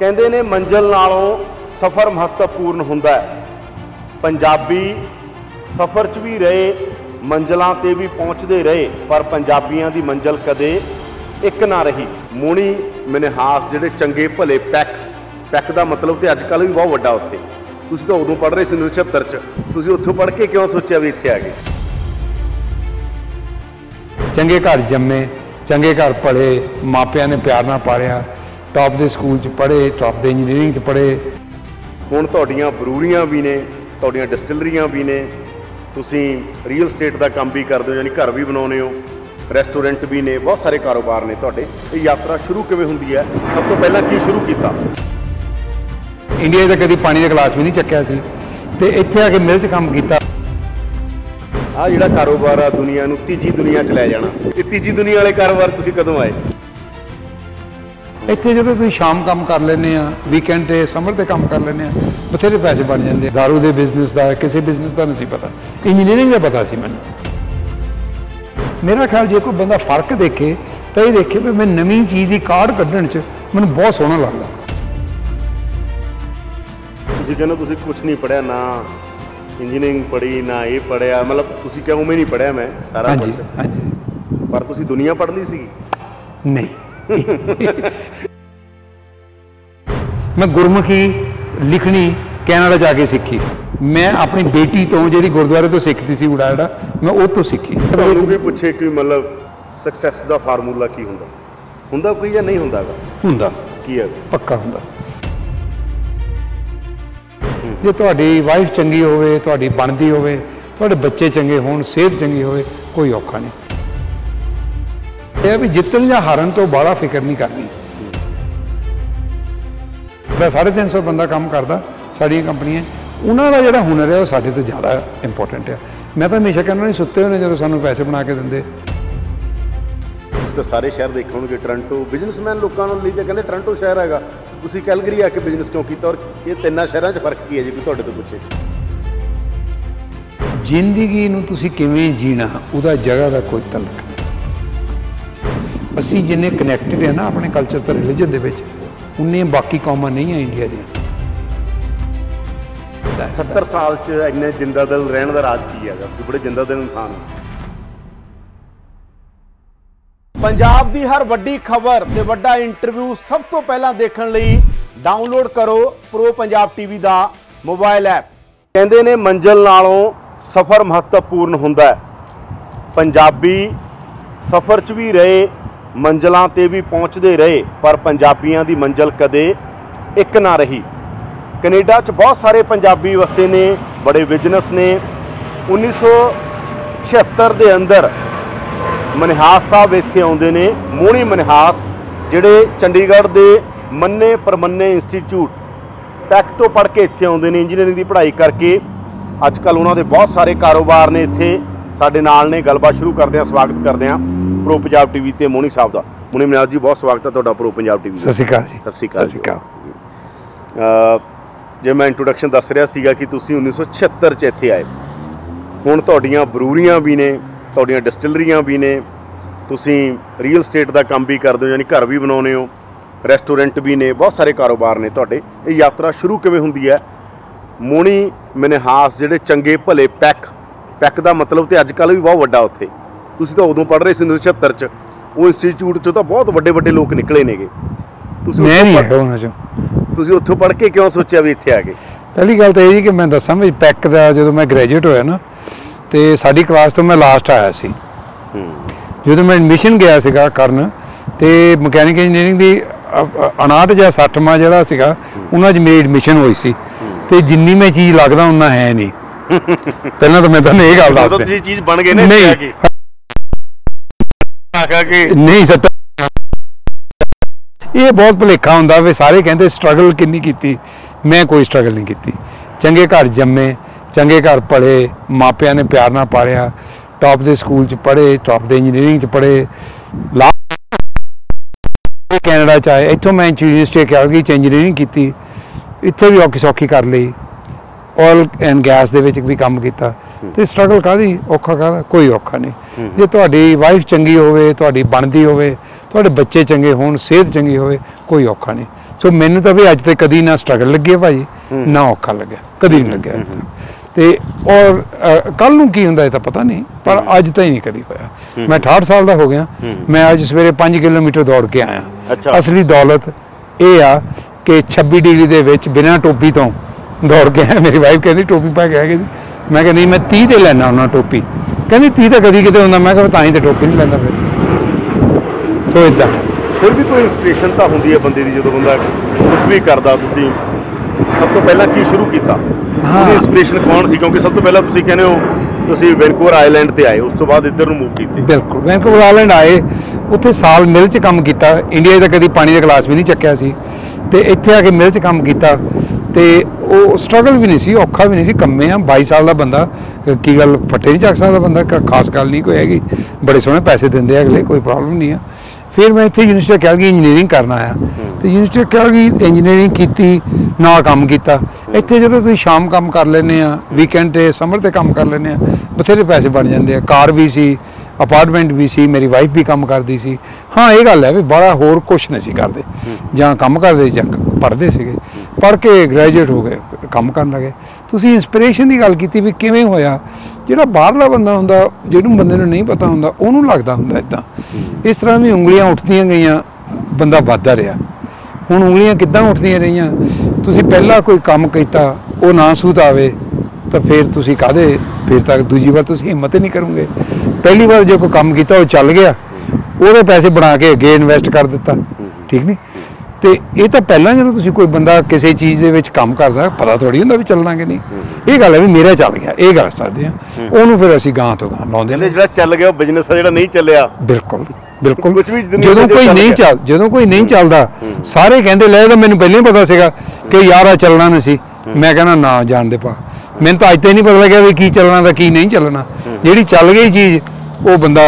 कहते ने मंजिल नालों सफ़र महत्वपूर्ण हुंदा है। पंजाबी सफ़र च भी रहे, मंजिलों ते भी पहुँचते रहे, पर पंजाबियों की मंजिल कदे एक ना रही। मोनी मिनहास जिहड़े चंगे भले पैक का मतलब तो अजकल भी बहुत वड्डा उत्थे। तुसीं तो उदों पढ़ रहे सी 1976 च, तुसीं उत्थों पढ़ के क्यों सोचा भी इत्थे आ गए? चंगे घर जम्मे, चंगे घर पढ़े, मापिया ने प्यार नाल पालिया, टॉप के स्कूल च पढ़े, टॉप के इंजीनियरिंग च पढ़े। हुण तुहाडीआं ब्रूरीआं भी ने, तुहाडीआं डिस्टिलरीआं भी ने, तुसीं रीयल स्टेट का काम भी करदे हो, यानी घर भी बनाउने हो, रेस्टोरेंट भी ने, बहुत सारे कारोबार ने तुहाडे। ये यात्रा शुरू किवें हुंदी है? सब तो पहला की शुरू कीता? इंडिया तो कभी पानी का गिलास भी नहीं चक्या सी, ते इत्थे आके मिल च काम कीता। आ जिहड़ा कारोबार आ दुनिया नूं तीजी दुनिया च लै जाना, ये तीजी दुनिया वाले कारोबार तुसीं कदों आए? इत्थे जो तुसीं शाम काम कर लेने आ, वीकेंड ते समर ते काम कर लेने आ, बथेरे पैसे बन जाते। दारू के बिजनेस का, किसी बिजनेस का नहीं पता, इंजीनियरिंग का पता सी मैनूं। मेरा ख्याल जे कोई बंदा फर्क देखे तो ये देखे भी मैं नवीं चीज़ की काढ़ कढ़ण च मैनूं बहुत सोहना लगदा। तुसीं कहंदे तुसीं कुछ नहीं पढ़िया, ना इंजीनियरिंग पढ़ी ना ये पढ़िया, मतलब तुसीं क्या उमें नहीं पढ़िया मैं सारा कुछ? हाँ जी। पर तुसीं दुनिया पढ़ ली सी? नहीं मैं गुरमुखी लिखनी कैनेडा जाके सीखी। मैं अपनी बेटी तो जी गुरुद्वारे तो सीखती सी उड़ाड़ा, मैं वो तो सीखी। तुहानूं कोई पुछे कि मतलब सक्सैस का फार्मूला की हुंदा कोई या नहीं हुंदा? हुंदा की है? पक्का हुंदा। जे तुहाडी वाइफ चंगी होवे, तुहाडी बनदी होवे, तुहाडे बच्चे चंगे होण, सेहत चंगी होवे, कोई औखा नहीं। यह भी जितन या हारन तो बड़ा फिक्र नहीं करनी। 350 बंदा काम करता साड़ियाँ कंपनियां, उन्होंने जो हुनर है वो साढ़े तो ज़्यादा इंपोर्टेंट है। मैं तो हमेशा कहना नहीं सुते हुए जो सानू पैसे बना के देंगे। तो सारे शहर देखे होंगे, टोरंटो बिजनेसमैन लोगों लिए तो कहते टोरंटो शहर हैगा, तुसीं कैलगरी आके बिजनेस क्यों किया? और ये तिन्ना शहरों च फर्क की है जी कोई तुहाडे तो पुछे? जिंदगी नूं तुसीं किवें जीना उहदा जगह का कोई तलक नहीं। असीं जिन्ने कनैक्टेड है ना अपने कल्चर तो रिलीजन दे विच, उन्ने बाकी कौमां नहीं है इंडिया दी। 70 साल च इन्ने जिंदा दिल रहने का राज की है? तुसीं बड़े जिंदा दिल इंसान हो। पंजाब दी हर वड्डी खबर ते वड्डा इंटरव्यू सब तो पहला देखण लई डाउनलोड करो प्रो पंजाब टीवी दा मोबाइल ऐप। कहंदे ने मंजिल नालों सफ़र महत्वपूर्ण हुंदा है। पंजाबी सफ़र च भी रहे, मंजिलों ते भी पहुँचते रहे, पर पंजाबियों की मंजिल कदे एक ना रही। कनेडा च बहुत सारे पंजाबी वसे ने, बड़े बिजनेस ने। 1976 के अंदर मनिहास साहब इत्थे आउंदे ने, मोनी मनिहास, जिहड़े चंडीगढ़ के मन्ने परमन्ने इंस्टीट्यूट पैक तो पढ़ के इत्थे आउंदे ने, इंजीनियरिंग की पढ़ाई करके। अजकल उन्होंने बहुत सारे कारोबार ने इत्थे साडे नाल ने। गलबात शुरू करते हैं, स्वागत करते हैं प्रो पंजाब टीवी ते मोनी साहब का। मोनी मनिहास जी बहुत स्वागत है तुहाडा प्रो पंजाब टीवी। सत श्री अकाल जी। सत श्री अकाल। जे मैं इंट्रोडक्शन दस रहा सीगा कि तुसीं 1976 च इत्थे आए। हुण तुहाडीआं ब्रूरीआं भी ने, तुहाडीआं डिस्टिलरीआं भी ने, तुसीं रीयल स्टेट का काम भी करदे हो, यानी घर भी बनाउने हो, रेस्टोरेंट भी ने, बहुत सारे कारोबार ने तुहाडे। ये यात्रा शुरू किवें हुंदी है? मोनी मिनहास जिहड़े चंगे भले पैक का मतलब तो अजकल भी बहुत वड्डा उत्थे। तुसीं तो उदों पढ़ रहे सी 1976 च, वो इंस्टीट्यूट चों तो बहुत वड्डे लोग निकले नेगे। तुसीं उत्थों पढ़ के क्यों सोचा भी इत्थे आ गए? पहली गल तो यही कि मैं दसां भी पैक का जो मैं ग्रैजुएट होया ना, तो साडी क्लास तो मैं लास्ट आया सी। जो मैं एडमिशन गया सीगा करन, तो मकैनिकल इंजीनियरिंग की 59 या 60वां जिहड़ा सीगा उन्हां च मेरी एडमिशन हुई सी। ते जिन्नी मैं चीज़ लगदा उन्ना है नहीं। पहला तो मैं तुहानूं ये गल दस दिंदा, चीज़ बन गई नहीं सट्टा ये बहुत भुलेखा हुंदा वे। सारे कहते स्ट्रगल किन्नी कीती, मैं कोई स्ट्रगल नहीं की। चंगे घर जम्मे, चंगे घर पढ़े, मापिया ने प्यार नाल पालिया, टॉप के स्कूल च पढ़े, टॉप के इंजीनियरिंग च पढ़े, कैनेडा च आए। इत्थों मैं यूनिवर्सिटी कैलगरी च इंजीनियरिंग की, इत्थे भी औखी सौखी कर ली। ਆਇਲ ਐਂਡ ਗੈਸ ਦੇ ਵਿੱਚ ਵੀ ਕੰਮ ਕੀਤਾ ਤੇ ਸਟਰਗਲ ਕਾਹਦੀ ਔਖਾ ਕਾਹਦਾ ਕੋਈ ਔਖਾ ਨਹੀਂ ਜੇ ਤੁਹਾਡੀ ਵਾਈਫ ਚੰਗੀ ਹੋਵੇ ਤੁਹਾਡੀ ਬਣਦੀ ਹੋਵੇ ਤੁਹਾਡੇ ਬੱਚੇ ਚੰਗੇ ਹੋਣ ਸਿਹਤ ਚੰਗੀ ਹੋਵੇ ਕੋਈ ਔਖਾ ਨਹੀਂ ਸੋ ਮੈਨੂੰ ਤਾਂ ਵੀ ਅੱਜ ਤੱਕ ਕਦੀ ਨਾ ਸਟਰਗਲ ਲੱਗਿਆ ਭਾਜੀ ਨਾ ਔਖਾ ਲੱਗਿਆ ਕਦੀ ਨਹੀਂ ਲੱਗਿਆ ਅੱਜ ਤੱਕ ਤੇ ਔਰ ਕੱਲ ਨੂੰ ਕੀ ਹੁੰਦਾ ਇਹ ਤਾਂ ਪਤਾ ਨਹੀਂ ਪਰ ਅੱਜ ਤਾਂ ਹੀ ਨਹੀਂ ਕਦੀ ਹੋਇਆ ਮੈਂ 68 ਸਾਲ ਦਾ ਹੋ ਗਿਆ ਮੈਂ ਅੱਜ ਸਵੇਰੇ 5 ਕਿਲੋਮੀਟਰ ਦੌੜ ਕੇ ਆਇਆ ਅਸਲੀ ਦੌਲਤ ਇਹ ਆ ਕਿ 26 ਡਿਗਰੀ ਦੇ ਵਿੱਚ ਬਿਨਾਂ ਟੋਪੀ ਤੋਂ ਦੌੜ ਕੇ ਆਇਆ ਮੇਰੀ ਵਾਈਫ ਕਹਿੰਦੀ ਟੋਪੀ ਪਾ ਕੇ ਆ ਗਏ ਸੀ ਮੈਂ ਕਿਹਾ ਨਹੀਂ ਮੈਂ 30 ਤੇ ਲੈਣਾ ਉਹਨਾਂ ਟੋਪੀ ਕਹਿੰਦੀ 30 ਤਾਂ ਕਦੀ ਕਿਤੇ ਹੁੰਦਾ ਮੈਂ ਕਿਹਾ ਤਾਂ ਹੀ ਤੇ ਟੋਪੀ ਨਹੀਂ ਲੈਂਦਾ ਫਿਰ ਸੋ ਇਦਾਂ ਫਿਰ ਵੀ ਕੋਈ ਇਨਸਪੀਰੇਸ਼ਨ ਤਾਂ ਹੁੰਦੀ ਹੈ ਬੰਦੇ ਦੀ ਜਦੋਂ ਬੰਦਾ ਕੁਝ ਵੀ ਕਰਦਾ ਤੁਸੀਂ ਸਭ ਤੋਂ ਪਹਿਲਾਂ ਕੀ ਸ਼ੁਰੂ ਕੀਤਾ ਉਹਦੀ ਇਨਸਪੀਰੇਸ਼ਨ ਕੌਣ ਸੀ ਕਿਉਂਕਿ ਸਭ ਤੋਂ ਪਹਿਲਾਂ ਤੁਸੀਂ ਕਹਿੰਦੇ ਹੋ ਤੁਸੀਂ ਵੈਨਕੂਵਰ ਆਈਲੈਂਡ ਤੇ ਆਏ ਉਸ ਤੋਂ ਬਾਅਦ ਇੱਧਰ ਨੂੰ ਮੂਵ ਕੀਤੇ ਬਿਲਕੁਲ ਵੈਨਕੂਵਰ ਆਈਲੈਂਡ ਆਏ ਉੱਥੇ ਸਾਲ ਮਿਲ 'ਚ ਕੰਮ ਕੀਤਾ ਇੰਡੀਆ 'ਚ ਤਾਂ ਕਦੀ ਪਾਣੀ ਦਾ ਗਲਾਸ ਵੀ ਨਹੀਂ ਚੱਕਿਆ ਸੀ ਤੇ ਇੱਥੇ ਆ ਕੇ ਮਿਲ 'ਚ ਕੰਮ ਕੀਤਾ ਤੇ ਉਹ ਸਟਰਗਲ ਵੀ ਨਹੀਂ ਸੀ ਔਖਾ ਵੀ ਨਹੀਂ ਸੀ ਕੰਮੇ ਆ 22 ਸਾਲ ਦਾ ਬੰਦਾ ਕੀ ਗੱਲ ਫੱਟੇ ਨਹੀਂ ਚੱਕ ਸਕਦਾ ਬੰਦਾ ਖਾਸ ਗੱਲ ਨਹੀਂ ਕੋਈ ਹੈਗੀ ਬੜੇ ਸੋਹਣੇ ਪੈਸੇ ਦਿੰਦੇ ਆ ਅਗਲੇ ਕੋਈ ਪ੍ਰੋਬਲਮ ਨਹੀਂ ਆ ਫਿਰ ਮੈਂ ਇੱਥੇ ਯੂਨੀਵਰਸਿਟੀ ਆਫ ਕੈਲਗਰੀ ਇੰਜੀਨੀਅਰਿੰਗ ਕਰਨ ਆਇਆ ਤੇ ਯੂਨੀਵਰਸਿਟੀ ਆਫ ਕੈਲਗਰੀ ਇੰਜੀਨੀਅਰਿੰਗ ਕੀਤੀ ਨਾਲ ਕੰਮ ਕੀਤਾ ਇੱਥੇ ਜਦੋਂ ਤੁਸੀਂ ਸ਼ਾਮ ਕੰਮ ਕਰ ਲੈਂਦੇ ਆ ਵੀਕਐਂਡ ਤੇ ਸਮਰ ਤੇ ਕੰਮ ਕਰ ਲੈਂਦੇ ਆ ਬਥੇਰੇ ਪੈਸੇ ਬਣ ਜਾਂਦੇ ਆ ਕਾਰ ਵੀ ਸੀ ਅਪਾਰਟਮੈਂਟ ਵੀ ਸੀ ਮੇਰੀ ਵਾਈਫ ਵੀ ਕੰਮ ਕਰਦੀ ਸੀ ਹਾਂ ਇਹ ਗੱਲ ਹੈ ਵੀ ਬੜਾ ਹੋਰ ਕੁਛ ਨਹੀਂ ਸੀ ਕਰਦੇ ਜਾਂ ਕੰਮ ਕਰਦੇ ਜਾਂ ਪੜ੍ਹਦੇ ਸੀਗੇ ਪੜ੍ਹ ਕੇ ਗ੍ਰੈਜੂਏਟ ਹੋ ਗਏ ਕੰਮ ਕਰਨ ਲੱਗੇ ਤੁਸੀਂ ਇੰਸਪੀਰੇਸ਼ਨ ਦੀ ਗੱਲ ਕੀਤੀ ਵੀ ਕਿਵੇਂ ਹੋਇਆ ਜਿਹੜਾ ਬਾਹਰਲਾ ਬੰਦਾ ਹੁੰਦਾ ਜਿਹਨੂੰ ਬੰਦੇ ਨੂੰ ਨਹੀਂ ਪਤਾ ਹੁੰਦਾ ਉਹਨੂੰ ਲੱਗਦਾ ਹੁੰਦਾ ਇੱਦਾਂ ਇਸ ਤਰ੍ਹਾਂ ਵੀ ਉਂਗਲੀਆਂ ਉੱਠਦੀਆਂ ਗਈਆਂ ਬੰਦਾ ਵੱਧਦਾ ਰਿਹਾ ਹੁਣ ਉਂਗਲੀਆਂ ਕਿੱਦਾਂ ਉੱਠਦੀਆਂ ਰਹੀਆਂ ਤੁਸੀਂ ਪਹਿਲਾਂ ਕੋਈ ਕੰਮ ਕੀਤਾ ਉਹ ਨਾ ਸੂਤ ਆਵੇ ਤਾਂ ਫਿਰ ਤੁਸੀਂ ਕਾਹਦੇ ਫਿਰ ਤੱਕ ਦੂਜੀ ਵਾਰ ਤੁਸੀਂ ਹਿੰਮਤ ਨਹੀਂ ਕਰੋਗੇ ਪਹਿਲੀ ਵਾਰ ਜੇ ਕੋਈ ਕੰਮ ਕੀਤਾ ਉਹ ਚੱਲ ਗਿਆ ਉਹਦੇ ਪੈਸੇ ਬਣਾ ਕੇ ਅੱਗੇ ਇਨਵੈਸਟ ਕਰ ਦਿੱਤਾ ਠੀਕ ਨਹੀਂ ਤੇ ਇਹ ਤਾਂ ਪਹਿਲਾਂ ਜਦੋਂ ਤੁਸੀਂ ਕੋਈ ਬੰਦਾ ਕਿਸੇ ਚੀਜ਼ ਦੇ ਵਿੱਚ ਕੰਮ ਕਰਦਾ ਪਤਾ ਥੋੜੀ ਹੁੰਦਾ ਵੀ ਚੱਲਣਾ ਕਿ ਨਹੀਂ ਇਹ ਗੱਲ ਹੈ ਵੀ ਮੇਰਾ ਚੱਲ ਗਿਆ ਇਹ ਗੱਲ ਸਕਦੇ ਆ ਉਹਨੂੰ ਫਿਰ ਅਸੀਂ ਗਾਂ ਤੋਂ ਗਾਂ ਲਾਉਂਦੇ ਨੇ ਜਿਹੜਾ ਚੱਲ ਗਿਆ ਉਹ ਬਿਜ਼ਨਸ ਆ ਜਿਹੜਾ ਨਹੀਂ ਚੱਲਿਆ ਬਿਲਕੁਲ ਬਿਲਕੁਲ ਜਦੋਂ ਕੋਈ ਨਹੀਂ ਚੱਲਦਾ ਸਾਰੇ ਕਹਿੰਦੇ ਲੈ ਤਾਂ ਮੈਨੂੰ ਪਹਿਲਾਂ ਹੀ ਪਤਾ ਸੀਗਾ ਕਿ ਯਾਰ ਆ ਚੱਲਣਾ ਨਹੀਂ ਸੀ ਮੈਂ ਕਹਿੰਦਾ ਨਾ ਜਾਣ ਦੇ ਪਾ ਮੈਨੂੰ ਤਾਂ ਅੱਜ ਤਾਂ ਨਹੀਂ ਪਤਾ ਲੱਗਿਆ ਵੀ ਕੀ ਚੱਲਣਾ ਤਾਂ ਕੀ ਨਹੀਂ ਚੱਲਣਾ ਜਿਹੜੀ ਚੱਲ ਗਈ ਚੀਜ਼ ਉਹ ਬੰਦਾ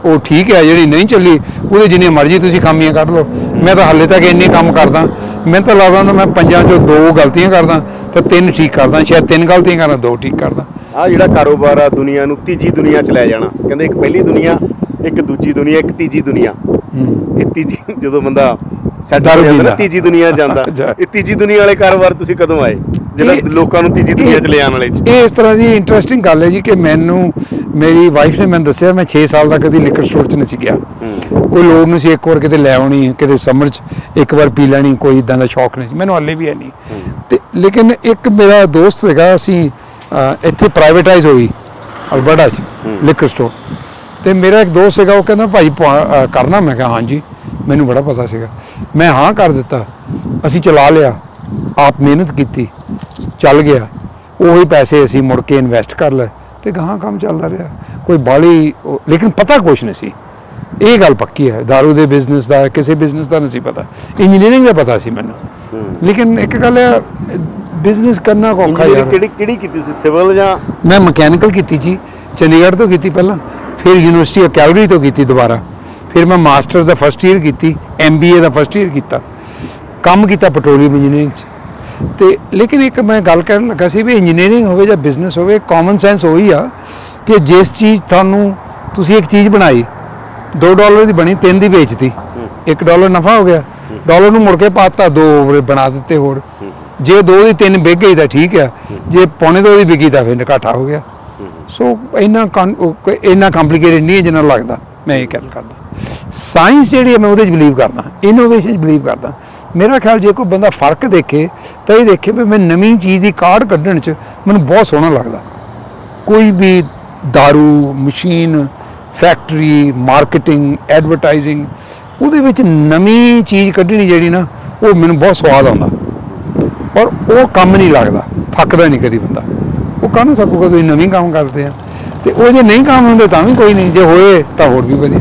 ਉਹ ਠੀਕ ਹੈ ਜਿਹੜੀ ਨਹੀਂ ਚੱਲੀ ਉਹਦੇ ਜਿੰਨੇ ਮਰਜ਼ੀ ਤੁਸੀਂ ਖਾਮੀਆਂ ਕੱਢ ਲਓ ਮੈਂ ਤਾਂ ਹਾਲੇ ਤੱਕ ਇੰਨੇ ਕੰਮ ਕਰਦਾ ਮੈਨੂੰ ਤਾਂ ਲੱਗਦਾ ਮੈਂ 5 ਚੋਂ 2 ਗਲਤੀਆਂ ਕਰਦਾ ਤਾਂ 3 ਠੀਕ ਕਰਦਾ ਸ਼ਾਇਦ 3 ਗਲਤੀਆਂ ਕਰਦਾ 2 ਠੀਕ ਕਰਦਾ ਆ ਜਿਹੜਾ ਕਾਰੋਬਾਰ ਆ ਦੁਨੀਆ ਨੂੰ ਤੀਜੀ ਦੁਨੀਆ ਚ ਲੈ ਜਾਣਾ ਕਹਿੰਦੇ ਇੱਕ ਪਹਿਲੀ ਦੁਨੀਆ ਇੱਕ ਦੂਜੀ ਦੁਨੀਆ ਇੱਕ ਤੀਜੀ ਦੁਨੀਆ ਇਹ ਤੀਜੀ ਜਦੋਂ ਬੰਦਾ ਸੈੱਟ ਹੋ ਜਾਂਦਾ ਨਾ ਤੀਜੀ ਦੁਨੀਆ ਜਾਂਦਾ ਇਹ ਤੀਜੀ ਦੁਨੀਆ ਵਾਲੇ ਕਾਰੋਬਾਰ ਤੁਸੀਂ ਕਦੋਂ ਆਏ ਜਿਹੜਾ ਲੋਕਾਂ ਨੂੰ ਤੀਜੀ ਦੁਨੀਆ ਚ ਲੈ ਆਉਣ ਵਾਲੇ ਇਹ ਇਸ ਤਰ੍ਹਾਂ ਦੀ ਇੰਟਰਸਟਿੰਗ ਗੱਲ ਹੈ ਜੀ ਕਿ ਮੈਨੂੰ ਮੇਰੀ ਵਾਈਫ ਨੇ ਮੈਨੂੰ ਦੱਸਿਆ ਮੈਂ 6 ਸਾਲ ਦਾ ਕਦੀ ਲਿਕਰ ਸਟੋਰ 'ਚ ਨਹੀਂ ਸੀ ਗਿਆ ਕੋਈ ਲੋੜ ਨਹੀਂ ਸੀ ਇੱਕ ਵਾਰ ਕਿਤੇ ਲੈ ਆਉਣੀ ਕਿਤੇ ਸਮਰ 'ਚ ਇੱਕ ਵਾਰ ਪੀ ਲੈਣੀ ਕੋਈ ਇੱਦਾਂ ਦਾ ਸ਼ੌਕ ਨਹੀਂ ਸੀ ਮੈਨੂੰ ਹਾਲੇ ਵੀ ਹੈ ਨਹੀਂ ਤੇ ਲੇਕਿਨ ਇੱਕ ਮੇਰਾ ਦੋਸਤ ਸੀਗਾ ਅਸੀਂ ਇੱਥੇ ਪ੍ਰਾਈਵੇਟਾਈਜ਼ ਹੋਈ ਅਲਬਰਟਾ 'ਚ ਲਿਕਰ ਸਟੋਰ ਤੇ ਮੇਰਾ ਇੱਕ ਦੋਸਤ ਸੀਗਾ ਉਹ ਕਹਿੰਦਾ ਭਾਈ ਕਰਨਾ ਮੈਂ ਕਿਹਾ ਹਾਂਜੀ ਮੈਨੂੰ ਬੜਾ ਪਤਾ ਸੀਗਾ ਮੈਂ ਹਾਂ ਕਰ ਦਿੱਤਾ ਅਸੀਂ ਚਲਾ ਲਿਆ ਆਪ ਮਿਹਨਤ ਕੀਤੀ ਚੱਲ ਗਿਆ ਉਹੀ ਪੈਸੇ ਅਸੀਂ ਮੁੜ ਕੇ ਇਨਵੈਸਟ ਕਰ ਲਏ ਤੇ ਗਾਹਾਂ ਕੰਮ ਚੱਲਦਾ ਰਿਹਾ ਕੋਈ ਬਾਹਲੀ ਲੇਕਿਨ ਪਤਾ ਕੁਛ ਨਹੀਂ ਸੀ ਇਹ ਗੱਲ ਪੱਕੀ ਹੈ ਦਾਰੂ ਦੇ ਬਿਜ਼ਨਸ ਦਾ ਕਿਸੇ ਬਿਜ਼ਨਸ ਦਾ ਨਹੀਂ ਸੀ ਪਤਾ ਇੰਜੀਨੀਅਰਿੰਗ ਦਾ ਪਤਾ ਸੀ ਮੈਨੂੰ ਲੇਕਿਨ ਇੱਕ ਗੱਲ ਹੈ ਬਿਜ਼ਨਸ ਕਰਨਾ ਔਖਾ ਯਾਰ ਕਿਹੜੀ ਕੀਤੀ ਸੀ ਸਿਵਲ ਜਾਂ ਮੈਂ ਮਕੈਨੀਕਲ ਕੀਤੀ ਜੀ ਚੰਡੀਗੜ੍ਹ ਤੋਂ ਕੀਤੀ ਪਹਿਲਾਂ ਫਿਰ ਯੂਨੀਵਰਸਿਟੀ ਆਫ ਕੈਲਗਰੀ ਤੋਂ ਕੀਤੀ ਦੁਬਾਰਾ ਫਿਰ ਮੈਂ ਮਾਸਟਰਸ ਦਾ ਫਸਟ ਈਅਰ ਕੀਤੀ MBA ਦਾ ਫਸਟ ਈਅਰ ਕੀਤਾ ਕੰਮ ਕੀਤਾ ਪੈਟਰੋਲੀਅਮ ਇੰਜੀਨੀਅਰਿੰਗ 'ਚ ਤੇ ਲੇਕਿਨ ਇੱਕ ਮੈਂ ਗੱਲ ਕਰਨ ਲੱਗਾ ਸੀ ਵੀ ਇੰਜੀਨੀਅਰਿੰਗ ਹੋਵੇ ਜਾਂ ਬਿਜ਼ਨਸ ਹੋਵੇ ਕਾਮਨ ਸੈਂਸ ਉਹੀ ਆ ਕਿ ਜਿਸ ਚੀਜ਼ ਤੁਹਾਨੂੰ ਤੁਸੀਂ ਇੱਕ ਚੀਜ਼ ਬਣਾਈ $2 ਦੀ ਬਣੀ 3 ਦੀ ਵੇਚਤੀ $1 ਨਫਾ ਹੋ ਗਿਆ ਡਾਲਰ ਨੂੰ ਮੁੜ ਕੇ ਪਾਤਾ 2 ਬਣਾ ਦਿੱਤੇ ਹੋਰ ਜੇ 2 ਦੀ 3 ਵਿਕ ਗਈ ਤਾਂ ਠੀਕ ਆ ਜੇ ਪੌਣੇ 2 ਦੀ ਵਿਕੀ ਤਾਂ ਫਿਰ ਘਾਟਾ ਹੋ ਗਿਆ ਸੋ ਇੰਨਾ ਕੰਪਲੀਕੇਟਡ ਨਹੀਂ ਜਿੰਨਾ ਲੱਗਦਾ ਮੈਂ ਇਹ ਗੱਲ ਕਰਦਾ ਸਾਇੰਸ ਜਿਹੜੀ ਹੈ ਮੈਂ ਉਹਦੇ 'ਚ ਬਿਲੀਵ ਕਰਦਾ ਇਨੋਵੇਸ਼ਨ 'ਚ ਬਿਲੀਵ ਕਰਦਾ ਮੇਰਾ ਖਿਆਲ ਜੇ ਕੋਈ ਬੰਦਾ ਫਰਕ ਦੇਖੇ ਤਾਂ ਇਹ ਦੇਖੇ ਵੀ ਮੈਂ ਨਵੀਂ ਚੀਜ਼ ਦੀ ਕਾਢ ਕੱਢਣ 'ਚ ਮੈਨੂੰ ਬਹੁਤ ਸੋਹਣਾ ਲੱਗਦਾ ਕੋਈ ਵੀ ਦਾਰੂ ਮਸ਼ੀਨ ਫੈਕਟਰੀ ਮਾਰਕੀਟਿੰਗ ਐਡਵਰਟਾਈਜ਼ਿੰਗ ਉਹਦੇ ਵਿੱਚ ਨਵੀਂ ਚੀਜ਼ ਕੱਢਣੀ ਜਿਹੜੀ ਨਾ ਉਹ ਮੈਨੂੰ ਬਹੁਤ ਸਵਾਦ ਆਉਂਦਾ ਔਰ ਉਹ ਕੰਮ ਨਹੀਂ ਲੱਗਦਾ ਥੱਕਦਾ ਨਹੀਂ ਕਦੀ ਬੰਦਾ ਉਹ ਕਾਹਨੂੰ ਥੱਕੂਗਾ ਤੁਸੀਂ ਨਵੀਂ ਕੰਮ ਕਰਦੇ ਆ ਤੇ ਉਹ ਜੇ ਨਹੀਂ ਕੰਮ ਹੁੰਦੇ ਤਾਂ ਵੀ ਕੋਈ ਨਹੀਂ ਜੇ ਹੋਏ ਤਾਂ ਹੋਰ ਵੀ ਵਧੀਆ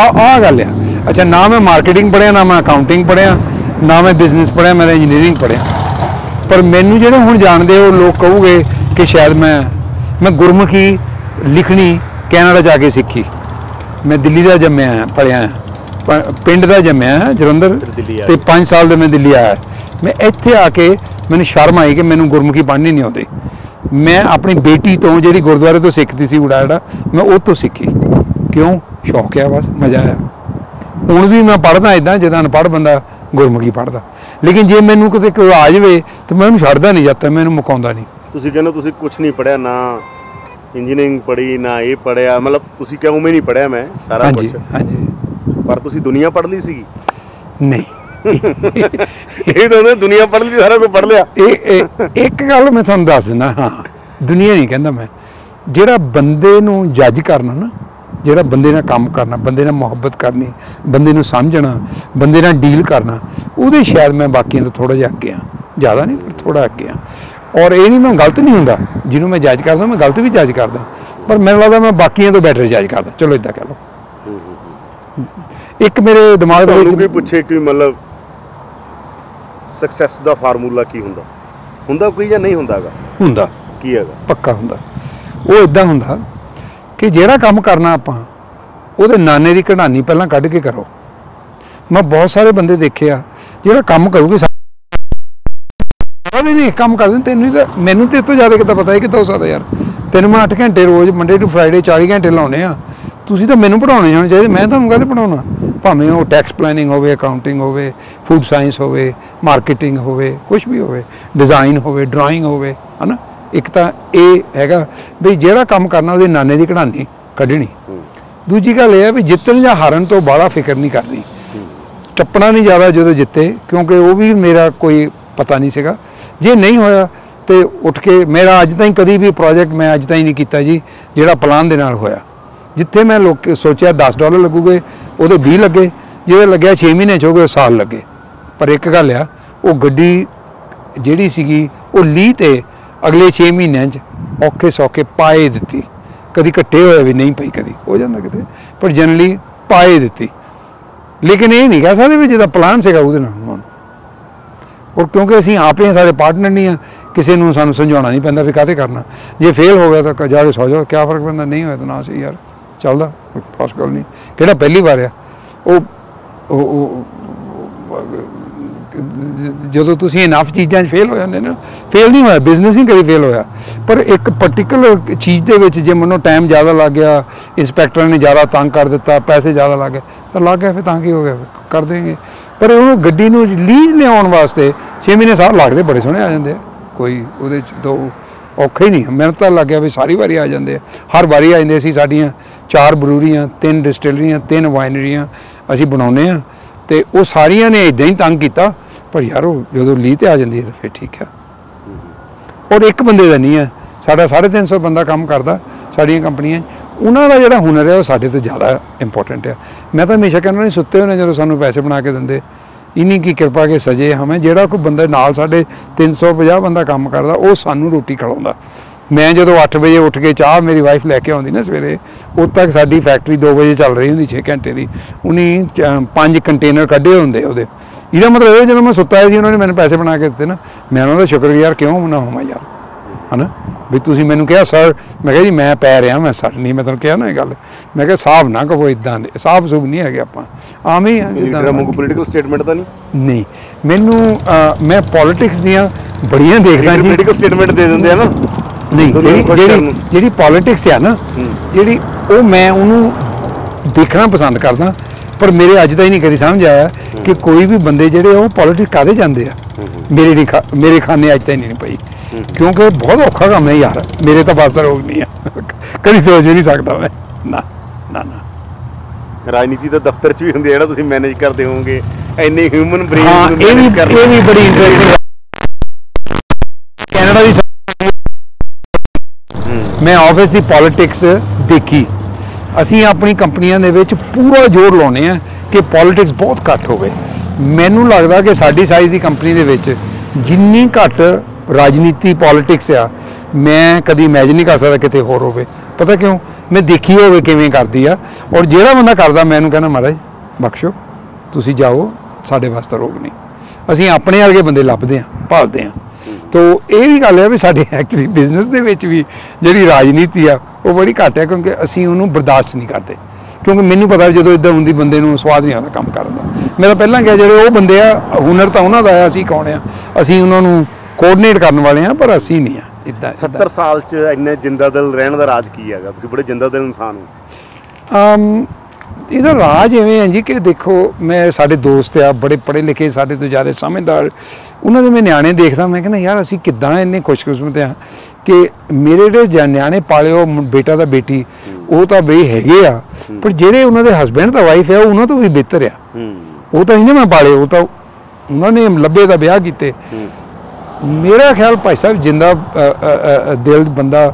ਆਹ ਗੱਲ ਆ ਅੱਛਾ ਨਾ ਮੈਂ ਮਾਰਕੀਟਿੰਗ ਪੜ੍ਹਿਆ ਨਾ ਮੈਂ ਅਕਾਊਂਟਿੰਗ ਪੜ੍ਹਿਆ ਨਾ ਮੈਂ ਬਿਜ਼ਨਸ ਪੜ੍ਹਿਆ ਮੈਂ ਇੰਜੀਨੀਅਰਿੰਗ ਪੜ੍ਹਿਆ ਪਰ ਮੈਨੂੰ ਜਿਹੜੇ ਹੁਣ ਜਾਣਦੇ ਉਹ ਲੋਕ ਕਹੂਗੇ ਕਿ ਸ਼ਾਇਦ ਮੈਂ ਗੁਰਮੁਖੀ ਲਿਖਣੀ ਕੈਨੇਡਾ ਜਾ ਕੇ ਸਿੱਖੀ ਮੈਂ ਦਿੱਲੀ ਦਾ ਜੰਮਿਆ ਪੜ੍ਹਿਆ ਪਿੰਡ ਦਾ ਜੰਮਿਆ ਜਲੰਧਰ ਤੇ 5 ਸਾਲ ਦੇ ਮੈਂ ਦਿੱਲੀ ਆਇਆ ਮੈਂ ਇੱਥੇ ਆ ਕੇ ਮੈਨੂੰ ਸ਼ਰਮ ਆਈ ਕਿ ਮੈਨੂੰ ਗੁਰਮੁਖੀ ਪੜ੍ਹਨੀ ਨਹੀਂ ਆਉਂਦੀ ਮੈਂ ਆਪਣੀ ਬੇਟੀ ਤੋਂ ਜਿਹੜੀ ਗੁਰਦੁਆਰੇ ਤੋਂ ਸਿੱਖਦੀ ਸੀ ਉੜਾੜਾ, ਮੈਂ ਉਹ ਤੋਂ ਸਿੱਖੀ। ਕਿਉਂ? ਸ਼ੌਕ ਆ, ਬਸ ਮਜ਼ਾ ਆਇਆ। ਹੁਣ ਵੀ ਮੈਂ ਪੜ੍ਹਦਾ ਇੱਦਾਂ ਜਿੱਦਾਂ ਅਨਪੜ੍ਹ ਬੰਦਾ ਗੁਰਮੁਖੀ ਪੜ੍ਹਦਾ, ਲੇਕਿਨ ਜੇ ਮੈਨੂੰ ਕਿਤੇ ਕੋਈ ਆ ਜਾਵੇ ਤਾਂ ਮੈਂ ਉਹਨੂੰ ਛੱਡਦਾ ਨਹੀਂ, ਜਦ ਤੱਕ ਮੈਂ ਇਹਨੂੰ ਮੁਕਾਉਂਦਾ ਨਹੀਂ। ਤੁਸੀਂ ਕਹਿੰਦੇ ਤੁਸੀਂ ਕੁਝ ਨਹੀਂ ਪੜ੍ਹਿਆ, ਨਾ ਇੰਜੀਨੀਅਰਿੰਗ ਪੜ੍ਹੀ ਨਾ ਇਹ ਪੜ੍ਹਿਆ, ਮਤਲਬ ਤੁਸੀਂ ਕਿਹਾ ਉਵੇਂ ਨਹੀਂ ਪੜ੍ਹਿਆ ਮੈਂ ਸਾਰਾ ਕੁਝ। ਹਾਂਜੀ। ਪਰ ਤੁਸੀਂ ਦੁਨੀਆ ਪੜ੍ਹ ਲਈ ਸੀਗੀ? ਨਹੀਂ ਇਹ ਤਾਂ ਉਹਨੇ ਦੁਨੀਆ ਪੜ੍ਹ ਲਈ, ਸਾਰਾ ਕੁਝ ਪੜ੍ਹ ਲਿਆ। ਇਹ ਇੱਕ ਗੱਲ ਮੈਂ ਤੁਹਾਨੂੰ ਦੱਸ ਦਿੰਦਾ, ਹਾਂ ਦੁਨੀਆ ਨਹੀਂ ਕਹਿੰਦਾ ਮੈਂ, ਜਿਹੜਾ ਬੰਦੇ ਨੂੰ ਜੱਜ ਕਰਨਾ ਨਾ, ਜਿਹੜਾ ਬੰਦੇ ਨਾਲ ਕੰਮ ਕਰਨਾ, ਬੰਦੇ ਨਾਲ ਮੁਹੱਬਤ ਕਰਨੀ, ਬੰਦੇ ਨੂੰ ਸਮਝਣਾ, ਬੰਦੇ ਨਾਲ ਡੀਲ ਕਰਨਾ, ਉਹਦੇ ਸ਼ਾਇਦ ਮੈਂ ਬਾਕੀਆਂ ਤੋਂ ਥੋੜ੍ਹਾ ਜਿਹਾ ਅੱਗੇ ਹਾਂ, ਜ਼ਿਆਦਾ ਨਹੀਂ ਪਰ ਥੋੜ੍ਹਾ ਅੱਗੇ ਹਾਂ। ਔਰ ਇਹ ਨਹੀਂ ਮੈਂ ਗਲਤ ਨਹੀਂ ਹੁੰਦਾ, ਜਿਹਨੂੰ ਮੈਂ ਜੱਜ ਕਰਦਾ ਮੈਂ ਗਲਤ ਵੀ ਜੱਜ ਕਰਦਾ, ਪਰ ਮੈਨੂੰ ਲੱਗਦਾ ਮੈਂ ਬਾਕੀਆਂ ਤੋਂ ਬੈਟਰ ਜੱਜ ਕਰਦਾ, ਚਲੋ ਇੱਦਾਂ ਕਹਿ ਲਓ। ਇੱਕ ਮੇਰੇ ਦਿਮਾਗ ਦੇ ਵਿੱਚ ਕੋਈ ਪੁੱਛੇ ਕਿ ਮਤਲਬ ਸਕਸੈਸ ਦਾ ਫਾਰਮੂਲਾ ਕੀ ਹੁੰਦਾ, ਹੁੰਦਾ ਕੋਈ ਜਾਂ ਨਹੀਂ ਹੁੰਦਾਗਾ? ਹੁੰਦਾ। ਕੀ ਹੈਗਾ? ਪੱਕਾ ਹੁੰਦਾ। ਉਹ ਇਦਾਂ ਹੁੰਦਾ ਕਿ ਜਿਹੜਾ ਕੰਮ ਕਰਨਾ ਆਪਾਂ ਉਹਦੇ ਨਾਨੇ ਦੀ ਕਢਾਨੀ ਪਹਿਲਾਂ ਕੱਢ ਕੇ ਕਰੋ। ਮੈਂ ਬਹੁਤ ਸਾਰੇ ਬੰਦੇ ਦੇਖੇ ਆ ਜਿਹੜਾ ਕੰਮ ਕਰੂਗੇ ਸਾਰਾ ਦਿਨ ਇੱਕ ਕੰਮ ਕਰਦੇ, ਤੈਨੂੰ ਤਾਂ ਮੈਨੂੰ ਤੇ ਇਹ ਤੋਂ ਜ਼ਿਆਦਾ ਕਿੱਦਾਂ ਪਤਾ ਹੈ ਕਿੱਦਾਂ ਹੋ ਸਕਦਾ ਯਾਰ। ਤੈਨੂੰ ਮੈਂ 8 ਘੰਟੇ ਰੋਜ਼ ਮੰਡੇ ਟੂ ਫਰਾਈਡੇ 40 ਘੰਟੇ ਲਾਉਣੇ ਆ, ਤੁਸੀਂ ਤਾਂ ਮੈਨੂੰ ਪੜ੍ਹਾਉਣੇ ਹੋਣੇ ਚਾਹੀਦੇ, ਮੈਂ ਤੁਹਾਨੂੰ ਕਾਹਦੇ ਪੜ੍ਹਾਉਣਾ। ਭਾਵੇਂ ਉਹ ਟੈਕਸ ਪਲੈਨਿੰਗ ਹੋਵੇ, ਅਕਾਊਂਟਿੰਗ ਹੋਵੇ, ਫੂਡ ਸਾਇੰਸ ਹੋਵੇ, ਮਾਰਕੀਟਿੰਗ ਹੋਵੇ, ਕੁਛ ਵੀ ਹੋਵੇ, ਡਿਜ਼ਾਈਨ ਹੋਵੇ, ਡਰਾਇੰਗ ਹੋਵੇ, ਹੈ ਨਾ। ਇੱਕ ਤਾਂ ਇਹ ਹੈਗਾ ਵੀ ਜਿਹੜਾ ਕੰਮ ਕਰਨਾ ਉਹਦੇ ਨਾਨੇ ਦੀ ਕਢਾਨੀ ਕੱਢਣੀ। ਦੂਜੀ ਗੱਲ ਇਹ ਹੈ ਵੀ ਜਿੱਤਣ ਜਾਂ ਹਾਰਨ ਤੋਂ ਬਾਹਲਾ ਫਿਕਰ ਨਹੀਂ ਕਰਨੀ, ਟੱਪਣਾ ਨਹੀਂ ਜ਼ਿਆਦਾ ਜਦੋਂ ਜਿੱਤੇ, ਕਿਉਂਕਿ ਉਹ ਵੀ ਮੇਰਾ ਕੋਈ ਪਤਾ ਨਹੀਂ ਸੀਗਾ। ਜੇ ਨਹੀਂ ਹੋਇਆ ਤੇ ਉੱਠ ਕੇ, ਮੇਰਾ ਅੱਜ ਤਾਈਂ ਕਦੀ ਵੀ ਪ੍ਰੋਜੈਕਟ ਮੈਂ ਅੱਜ ਤਾਈਂ ਨਹੀਂ ਕੀਤਾ ਜੀ ਜਿਹੜਾ ਪਲਾਨ ਦੇ ਨਾਲ ਹੋਇਆ। ਜਿੱਥੇ ਮੈਂ ਸੋਚਿਆ $10 ਲੱਗੂਗੇ ਉਹਦੇ 20 ਲੱਗੇ, ਜਿਹਦੇ ਲੱਗਿਆ 6 ਮਹੀਨੇ 'ਚ ਹੋ ਗਏ, ਸਾਲ ਲੱਗੇ। ਪਰ ਇੱਕ ਗੱਲ ਆ, ਉਹ ਗੱਡੀ ਜਿਹੜੀ ਸੀਗੀ ਉਹ ਲੀਹ ਤੇ ਅਗਲੇ 6 ਮਹੀਨਿਆਂ 'ਚ ਔਖੇ ਸੌਖੇ ਪਾਏ ਦਿੱਤੀ, ਕਦੀ ਘੱਟੇ ਹੋਏ ਵੀ ਨਹੀਂ ਪਈ, ਕਦੀ ਹੋ ਜਾਂਦਾ ਕਿਤੇ, ਪਰ ਜਨਰਲੀ ਪਾਏ ਦਿੱਤੀ। ਲੇਕਿਨ ਇਹ ਨਹੀਂ ਕਹਿ ਸਕਦੇ ਵੀ ਜਿਹਦਾ ਪਲਾਨ ਸੀਗਾ ਉਹਦੇ ਨਾਲ ਹੋਣ। ਔਰ ਕਿਉਂਕਿ ਅਸੀਂ ਆਪੇ ਸਾਡੇ ਪਾਰਟਨਰ ਨਹੀਂ ਆ, ਕਿਸੇ ਨੂੰ ਸਾਨੂੰ ਸਮਝਾਉਣਾ ਨਹੀਂ ਪੈਂਦਾ ਵੀ ਕਾਹਤੇ ਕਰਨਾ। ਜੇ ਫੇਲ ਹੋ ਗਿਆ ਤਾਂ ਜਾ ਕੇ ਸੌ ਜਾਓ, ਕਿਆ ਫਰਕ ਪੈਂਦਾ, ਨਹੀਂ ਹੋਇਆ ਤਾਂ ਨਾ ਸੀ ਯਾਰ, ਚੱਲਦਾ, ਖਾਸ ਗੱਲ ਨਹੀਂ। ਕਿਹੜਾ ਪਹਿਲੀ ਵਾਰ ਆ ਉਹ ਜਦੋਂ ਤੁਸੀਂ ਇਨਫ ਚੀਜ਼ਾਂ 'ਚ ਫੇਲ ਹੋ ਜਾਂਦੇ ਨਾ, ਫੇਲ ਨਹੀਂ ਹੋਇਆ, ਬਿਜ਼ਨਸ ਹੀ ਕਦੇ ਫੇਲ ਹੋਇਆ, ਪਰ ਇੱਕ ਪਰਟੀਕੂਲਰ ਚੀਜ਼ ਦੇ ਵਿੱਚ ਜੇ ਮੈਨੂੰ ਟਾਈਮ ਜ਼ਿਆਦਾ ਲੱਗ ਗਿਆ, ਇੰਸਪੈਕਟਰ ਨੇ ਜ਼ਿਆਦਾ ਤੰਗ ਕਰ ਦਿੱਤਾ, ਪੈਸੇ ਜ਼ਿਆਦਾ ਲੱਗ ਗਏ ਤਾਂ ਲੱਗ ਗਿਆ, ਫਿਰ ਤਾਂ ਕੀ ਹੋ ਗਿਆ, ਕਰ ਦੇਂਗੇ। ਪਰ ਉਹ ਗੱਡੀ ਨੂੰ ਲੀਜ਼ ਲਿਆਉਣ ਵਾਸਤੇ 6 ਮਹੀਨੇ ਸਾਲ ਲੱਗਦੇ, ਬੜੇ ਸੋਹਣੇ ਆ ਜਾਂਦੇ ਆ, ਕੋਈ ਉਹਦੇ 'ਚ ਦੋ ਔਖਾ ਹੀ ਨਹੀਂ। ਮੈਨੂੰ ਤਾਂ ਲੱਗਿਆ ਵੀ ਸਾਰੀ ਵਾਰੀ ਆ ਜਾਂਦੇ ਆ, ਹਰ ਵਾਰੀ ਆ ਜਾਂਦੇ। ਅਸੀਂ ਸਾਡੀਆਂ 4 ਬਰੂਰੀਆਂ, 3 ਡਿਸਟਿਲਰੀਆਂ, 3 ਵਾਈਨਰੀਆਂ ਅਸੀਂ ਬਣਾਉਂਦੇ ਹਾਂ, ਅਤੇ ਉਹ ਸਾਰੀਆਂ ਨੇ ਇੱਦਾਂ ਹੀ ਤੰਗ ਕੀਤਾ। ਪਰ ਯਾਰ ਉਹ ਜਦੋਂ ਲੀਹ 'ਤੇ ਆ ਜਾਂਦੀ ਹੈ ਤਾਂ ਫਿਰ ਠੀਕ ਆ। ਔਰ ਇੱਕ ਬੰਦੇ ਦਾ ਨਹੀਂ ਹੈ, ਸਾਡਾ 350 ਬੰਦਾ ਕੰਮ ਕਰਦਾ ਸਾਡੀਆਂ ਕੰਪਨੀਆਂ, ਉਹਨਾਂ ਦਾ ਜਿਹੜਾ ਹੁਨਰ ਹੈ ਉਹ ਸਾਡੇ ਤੋਂ ਜ਼ਿਆਦਾ ਇੰਪੋਰਟੈਂਟ ਆ। ਮੈਂ ਤਾਂ ਹਮੇਸ਼ਾ ਕਹਿੰਦਾ ਨਹੀਂ, ਸੁੱਤੇ ਹੋਣੇ ਜਦੋਂ ਸਾਨੂੰ ਪੈਸੇ ਬਣਾ ਕੇ ਦਿੰਦੇ, ਇਨੀ ਕੀ ਕਿਰਪਾ ਕੇ ਸਜੇ ਹਮੇ। ਜਿਹੜਾ ਕੋਈ ਬੰਦਾ ਨਾਲ ਸਾਡੇ 350 ਬੰਦਾ ਕੰਮ ਕਰਦਾ, ਉਹ ਸਾਨੂੰ ਰੋਟੀ ਖਿਲਾਉਂਦਾ। ਮੈਂ ਜਦੋਂ 8 ਵਜੇ ਉੱਠ ਕੇ ਚਾਹ ਮੇਰੀ ਵਾਈਫ ਲੈ ਕੇ ਆਉਂਦੀ ਨਾ ਸਵੇਰੇ, ਉਦੋਂ ਤੱਕ ਸਾਡੀ ਫੈਕਟਰੀ 2 ਵਜੇ ਚੱਲ ਰਹੀ ਹੁੰਦੀ, 6 ਘੰਟੇ ਦੀ। ਉਹਨੇ 5 ਕੰਟੇਨਰ ਕੱਢੇ ਹੁੰਦੇ ਉਹਦੇ। ਇਹਦਾ ਮਤਲਬ ਇਹ, ਜਦੋਂ ਮੈਂ ਸੁੱਤਾ ਸੀ ਉਹਨਾਂ ਨੇ ਮੈਨੂੰ ਪੈਸੇ ਬਣਾ ਕੇ ਦਿੱਤੇ ਨਾ, ਮੈਂ ਉਹਨਾਂ ਦਾ ਸ਼ੁਕਰਗੁਜ਼ਾਰ ਕਿਉਂ ਨਾ ਹੋਵਾਂ ਯਾਰ, ਹੈ ਨਾ। ਵੀ ਤੁਸੀਂ ਮੈਨੂੰ ਕਿਹਾ ਸਰ, ਮੈਂ ਕਿਹਾ ਜੀ ਮੈਂ ਪੈ ਰਿਹਾ, ਮੈਂ ਸਰ ਨਹੀਂ, ਮੈਂ ਤੁਹਾਨੂੰ ਕਿਹਾ ਨਾ ਇਹ ਗੱਲ, ਮੈਂ ਕਿਹਾ ਸਾਹਬ ਨਾ ਕਹੋ, ਇੱਦਾਂ ਦੇ ਸਾਹਬ ਸੂਬ ਨਹੀਂ ਹੈਗੇ ਆਪਾਂ, ਆਵੇਂ ਹੀ ਆ ਜਿੱਦਾਂ। ਪੋਲੀਟੀਕਲ ਸਟੇਟਮੈਂਟ ਤਾਂ ਨਹੀਂ ਮੈਨੂੰ ਮੈਂ ਪੋਲੀਟਿਕਸ ਦੀਆਂ ਬੜੀਆਂ ਦੇਖਦਾ ਜੀ। ਪੋਲੀਟੀਕਲ ਸਟੇਟਮੈਂਟ ਦੇ ਦਿੰਦੇ ਆ ਨਾ। ਨਹੀਂ, ਜਿਹੜੀ ਪੋਲੀਟਿਕਸ ਆ ਨਾ, ਜਿਹੜੀ ਉਹ ਮੈਂ ਉਹਨੂੰ ਦੇਖਣਾ ਪਸੰਦ ਕਰਦਾ, ਪਰ ਮੇਰੇ ਅੱਜ ਤਾਂ ਹੀ ਨਹੀਂ ਕਦੀ ਸਮਝ ਆਇਆ ਕਿ ਕੋਈ ਵੀ ਬੰਦੇ ਜਿਹੜੇ ਉਹ ਪੋਲੀਟਿਕਸ ਕਾਹਦੇ ਜਾਂਦੇ ਆ। ਮੇਰੇ ਖਾਨੇ ਅੱਜ ਤਾਂ ਨਹੀਂ ਪਈ, ਕਿਉਂਕਿ ਬਹੁਤ ਔਖਾ ਕੰਮ ਹੈ ਯਾਰ, ਮੇਰੇ ਤਾਂ ਬਸ ਦਾ ਰੋਗ ਨਹੀਂ ਆ, ਕਦੀ ਸੋਚ ਵੀ ਨਹੀਂ ਸਕਦਾ ਮੈਂ, ਨਾ ਨਾ ਨਾ। ਰਾਜਨੀਤੀ ਦਾ ਦਫ਼ਤਰ 'ਚ ਵੀ ਹੁੰਦੀ ਹੈ, ਜਿਹੜਾ ਤੁਸੀਂ ਮੈਨੇਜ ਕਰਦੇ ਹੋਵੋਗੇ, ਇੰਨੇ ਹਿਊਮਨ ਬ੍ਰੇਨ। ਇਹ ਵੀ ਬੜੀ ਇੰਟਰਸਟਿੰਗ। ਕੈਨੇਡਾ ਦੀ ਮੈਂ ਆਫਿਸ ਦੀ ਪੋਲੀਟਿਕਸ ਦੇਖੀ। ਅਸੀਂ ਆਪਣੀ ਕੰਪਨੀਆਂ ਦੇ ਵਿੱਚ ਪੂਰਾ ਜ਼ੋਰ ਲਾਉਂਦੇ ਹਾਂ ਕਿ ਪੋਲੀਟਿਕਸ ਬਹੁਤ ਘੱਟ ਹੋਵੇ। ਮੈਨੂੰ ਲੱਗਦਾ ਕਿ ਸਾਡੀ ਸਾਈਜ਼ ਦੀ ਕੰਪਨੀ ਦੇ ਵਿੱਚ ਜਿੰਨੀ ਘੱਟ ਰਾਜਨੀਤੀ ਪੋਲੀਟਿਕਸ ਆ, ਮੈਂ ਕਦੀ ਇਮੈਜਿਨ ਨਹੀਂ ਕਰ ਸਕਦਾ ਕਿਤੇ ਹੋਰ ਹੋਵੇ। ਪਤਾ ਕਿਉਂ? ਮੈਂ ਦੇਖੀ ਹੋਵੇ ਕਿਵੇਂ ਕਰਦੀ ਆ। ਔਰ ਜਿਹੜਾ ਬੰਦਾ ਕਰਦਾ, ਮੈਂ ਇਹਨੂੰ ਕਹਿੰਦਾ ਮਹਾਰਾਜ ਬਖਸ਼ੋ, ਤੁਸੀਂ ਜਾਓ, ਸਾਡੇ ਵਾਸਤੇ ਰੋਗ ਨਹੀਂ। ਅਸੀਂ ਆਪਣੇ ਵਰਗੇ ਬੰਦੇ ਲੱਭਦੇ ਹਾਂ, ਭਾਲਦੇ ਹਾਂ। ਤੋ ਇਹ ਵੀ ਗੱਲ ਹੈ ਵੀ ਸਾਡੇ ਐਕਚੁਅਲੀ ਬਿਜ਼ਨਸ ਦੇ ਵਿੱਚ ਵੀ ਜਿਹੜੀ ਰਾਜਨੀਤੀ ਆ ਉਹ ਬੜੀ ਘੱਟ ਹੈ, ਕਿਉਂਕਿ ਅਸੀਂ ਉਹਨੂੰ ਬਰਦਾਸ਼ਤ ਨਹੀਂ ਕਰਦੇ। ਕਿਉਂਕਿ ਮੈਨੂੰ ਪਤਾ ਜਦੋਂ ਇੱਦਾਂ ਹੁੰਦੀ ਬੰਦੇ ਨੂੰ ਸਵਾਦ ਨਹੀਂ ਆਉਂਦਾ ਕੰਮ ਕਰਨ ਦਾ। ਮੈਂ ਤਾਂ ਪਹਿਲਾਂ ਕਿਹਾ ਜਿਹੜੇ ਉਹ ਬੰਦੇ ਆ, ਹੁਨਰ ਤਾਂ ਉਹਨਾਂ ਦਾ ਆ, ਅਸੀਂ ਕੌਣ ਆ? ਅਸੀਂ ਉਹਨਾਂ ਨੂੰ ਕੋਆਰਡੀਨੇਟ ਕਰਨ ਵਾਲੇ ਆ, ਪਰ ਅਸੀਂ ਨਹੀਂ ਆ। ਇਦਾਂ 70 ਸਾਲ 'ਚ ਇੰਨੇ ਜਿੰਦਾ ਦਿਲ ਰਹਿਣ ਦਾ ਰਾਜ ਕੀ ਹੈਗਾ? ਤੁਸੀਂ ਬੜੇ ਜਿੰਦਾ ਦਿਲ ਇਨਸਾਨ ਹੋ। ਇਹਦਾ ਰਾਜ ਐਵੇਂ ਹੈ ਜੀ ਕਿ ਦੇਖੋ, ਮੈਂ ਸਾਡੇ ਦੋਸਤ ਆ ਬੜੇ ਪੜ੍ਹੇ ਲਿਖੇ, ਸਾਡੇ ਤੋਂ ਜ਼ਿਆਦਾ ਸਮਝਦਾਰ, ਉਹਨਾਂ ਦੇ ਮੈਂ ਨਿਆਣੇ ਦੇਖਦਾ, ਮੈਂ ਕਹਿੰਦਾ ਯਾਰ ਅਸੀਂ ਕਿੱਦਾਂ ਇੰਨੇ ਖੁਸ਼ਕਿਸਮਤ ਆ ਕਿ ਮੇਰੇ ਜਿਹੜੇ ਨਿਆਣੇ ਪਾਲੇ ਉਹ ਬੇਟਾ ਦਾ ਬੇਟੀ ਉਹ ਤਾਂ ਬਈ ਹੈਗੇ ਆ, ਪਰ ਜਿਹੜੇ ਉਹਨਾਂ ਦੇ ਹਸਬੈਂਡ ਦਾ ਵਾਈਫ ਆ ਉਹ ਉਹਨਾਂ ਤੋਂ ਵੀ ਬਿਹਤਰ ਆ। ਉਹ ਤਾਂ ਨਹੀਂ ਮੈਂ ਪਾਲੇ, ਉਹ ਤਾਂ ਉਹਨਾਂ ਨੇ ਲੱਭੇ ਦਾ ਵਿਆਹ ਕੀਤੇ। ਮੇਰਾ ਖਿਆਲ ਭਾਈ ਸਾਹਿਬ ਜਿੰਦਾ ਦਿਲ ਬੰਦਾ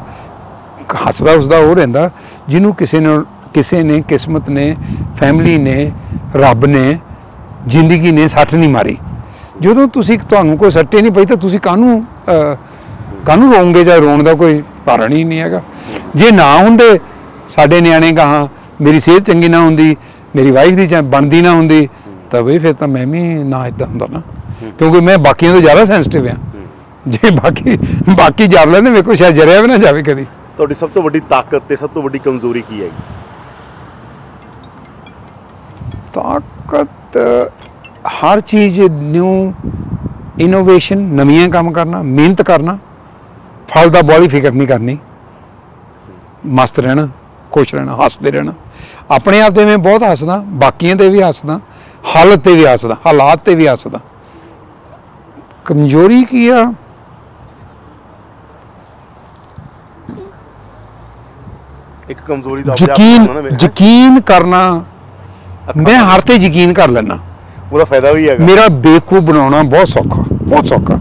ਹੱਸਦਾ ਉਸਦਾ ਉਹ ਰਹਿੰਦਾ ਜਿਹਨੂੰ ਕਿਸੇ ਨੇ ਕਿਸਮਤ ਨੇ, ਫੈਮਿਲੀ ਨੇ, ਰੱਬ ਨੇ, ਜ਼ਿੰਦਗੀ ਨੇ ਸੱਟ ਨਹੀਂ ਮਾਰੀ। ਜਦੋਂ ਤੁਹਾਨੂੰ ਕੋਈ ਸੱਟੇ ਨਹੀਂ ਪਈ ਤਾਂ ਤੁਸੀਂ ਕਾਹਨੂੰ ਰੋਂਗੇ? ਜਾਂ ਰੋਣ ਦਾ ਕੋਈ ਕਾਰਨ ਹੀ ਨਹੀਂ ਹੈਗਾ। ਜੇ ਨਾ ਹੁੰਦੇ ਸਾਡੇ ਨਿਆਣੇ ਗਾਹਾਂ, ਮੇਰੀ ਸਿਹਤ ਚੰਗੀ ਨਾ ਹੁੰਦੀ, ਮੇਰੀ ਵਾਈਫ ਦੀ ਬਣਦੀ ਨਾ ਹੁੰਦੀ, ਤਾਂ ਬਈ ਫਿਰ ਤਾਂ ਮੈਂ ਵੀ ਨਾ ਇੱਦਾਂ ਹੁੰਦਾ ਨਾ, ਕਿਉਂਕਿ ਮੈਂ ਬਾਕੀਆਂ ਤੋਂ ਜ਼ਿਆਦਾ ਸੈਂਸਿਟਿਵ ਆ। ਜੇ ਬਾਕੀ ਜਰ ਲੈਂਦੇ ਮੇਰੇ ਕੋਲ ਸ਼ਾਇਦ ਜਰਿਆ ਵੀ ਨਾ ਜਾਵੇ ਕਦੀ। ਤੁਹਾਡੀ ਸਭ ਤੋਂ ਵੱਡੀ ਤਾਕਤ ਤੇ ਸਭ ਤੋਂ ਵੱਡੀ ਕਮਜ਼ੋਰੀ ਕੀ ਹੈਗੀ? ਤਾਕਤ ਹਰ ਚੀਜ਼ ਨਿਊ ਇਨੋਵੇਸ਼ਨ, ਨਵੀਆਂ ਕੰਮ ਕਰਨਾ, ਮਿਹਨਤ ਕਰਨਾ, ਫਲ ਦਾ ਬੋਲੀ ਫਿਕਰ ਨਹੀਂ ਕਰਨੀ, ਮਸਤ ਰਹਿਣਾ, ਖੁਸ਼ ਰਹਿਣਾ, ਹੱਸਦੇ ਰਹਿਣਾ। ਆਪਣੇ ਆਪ ਤੇ ਮੈਂ ਬਹੁਤ ਹੱਸਦਾ, ਬਾਕੀਆਂ ਤੇ ਵੀ ਹੱਸਦਾ, ਹਾਲਤ ਤੇ ਵੀ ਹੱਸਦਾ, ਹਾਲਾਤ ਤੇ ਵੀ ਹੱਸਦਾ। ਕਮਜ਼ੋਰੀ ਕੀ ਆ? ਇੱਕ ਕਮਜ਼ੋਰੀ ਦਾ ਯਕੀਨ ਕਰਨਾ। ਮੈਂ ਹਰ ਤੇ ਯਕੀਨ ਕਰ ਲੈਣਾ, ਉਹਦਾ ਫਾਇਦਾ ਵੀ ਹੈਗਾ। ਮੇਰਾ ਬੇਵਕੂਫ ਬਣਾਉਣਾ ਬਹੁਤ ਸੌਖਾ, ਬਹੁਤ ਸੌਖਾ।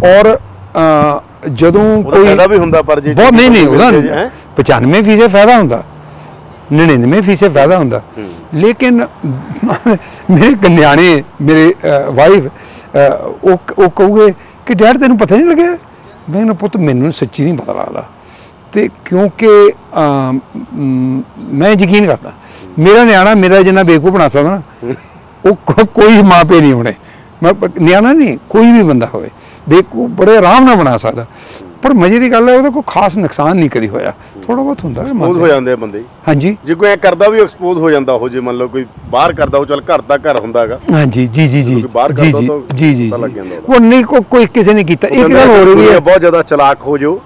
ਔਰ ਜਦੋਂ ਕੋਈ ਫਾਇਦਾ ਵੀ ਹੁੰਦਾ, ਪਰ ਜੇ ਬਹੁਤ ਨਹੀਂ ਉਹਦਾ 95% ਫਾਇਦਾ ਹੁੰਦਾ, 99% ਫਾਇਦਾ ਹੁੰਦਾ। ਲੇਕਿਨ ਮੇਰੇ ਨਿਆਣੇ, ਮੇਰੇ ਵਾਈਫ ਉਹ ਕਹੂਗੇ ਕਿ ਡੈਡ ਤੈਨੂੰ ਪਤਾ ਨਹੀਂ ਲੱਗਿਆ? ਮੈਂ ਕਿਹਾ ਪੁੱਤ ਮੈਨੂੰ ਸੱਚੀ ਨਹੀਂ ਪਤਾ ਲੱਗਦਾ, ਤੇ ਕਿਉਂਕਿ ਮੈਂ ਯਕੀਨ ਕਰਦਾ ਮੇਰਾ ਨਿਆਣਾ ਮੇਰਾ ਜਿੰਨਾ ਬੇਵਕੂਫ ਬਣਾ ਸਕਦਾ ਨਾ, ਉਹ ਕੋਈ ਮਾਂ ਪਿਓ ਨਹੀਂ ਹੋਣੇ। ਮੈਂ ਨਿਆਣਾ ਨਹੀਂ, ਕੋਈ ਵੀ ਬੰਦਾ ਹੋਵੇ ਬੇਵਕੂਫ ਬੜੇ ਆਰਾਮ ਨਾਲ ਬਣਾ ਸਕਦਾ। ਪਰ ਮਜ਼ੇ ਦੀ ਗੱਲ ਹੈ ਉਹਦਾ ਕੋਈ ਖਾਸ ਨੁਕਸਾਨ ਨਹੀਂ ਕਦੀ ਹੋਇਆ। ਥੋੜਾ ਬਹੁਤ ਹੁੰਦਾ, ਐਕਸਪੋਜ਼ ਹੋ ਜਾਂਦੇ ਆ ਬੰਦੇ। ਹਾਂਜੀ, ਜੇ ਕੋਈ ਐ ਕਰਦਾ ਵੀ ਐਕਸਪੋਜ਼ ਹੋ ਜਾਂਦਾ, ਉਹ ਜੇ ਮੰਨ ਲਓ ਕੋਈ ਬਾਹਰ ਕਰਦਾ, ਉਹ ਚੱਲ ਘਰ ਦਾ ਘਰ ਹੁੰਦਾ ਹੈਗਾ। ਹਾਂਜੀ ਜੀ ਜੀ ਜੀ ਜੀ ਪਤਾ ਲੱਗ ਜਾਂਦਾ ਉਹ ਨਹੀਂ ਕੋਈ ਕਿਸੇ ਨੇ ਕੀਤਾ। ਇੱਕ ਗੱਲ ਹੋ ਰਹੀ ਹੈ, ਬਹੁਤ ਜ਼ਿਆਦਾ ਚਲਾਕ ਹੋ ਜਾਓ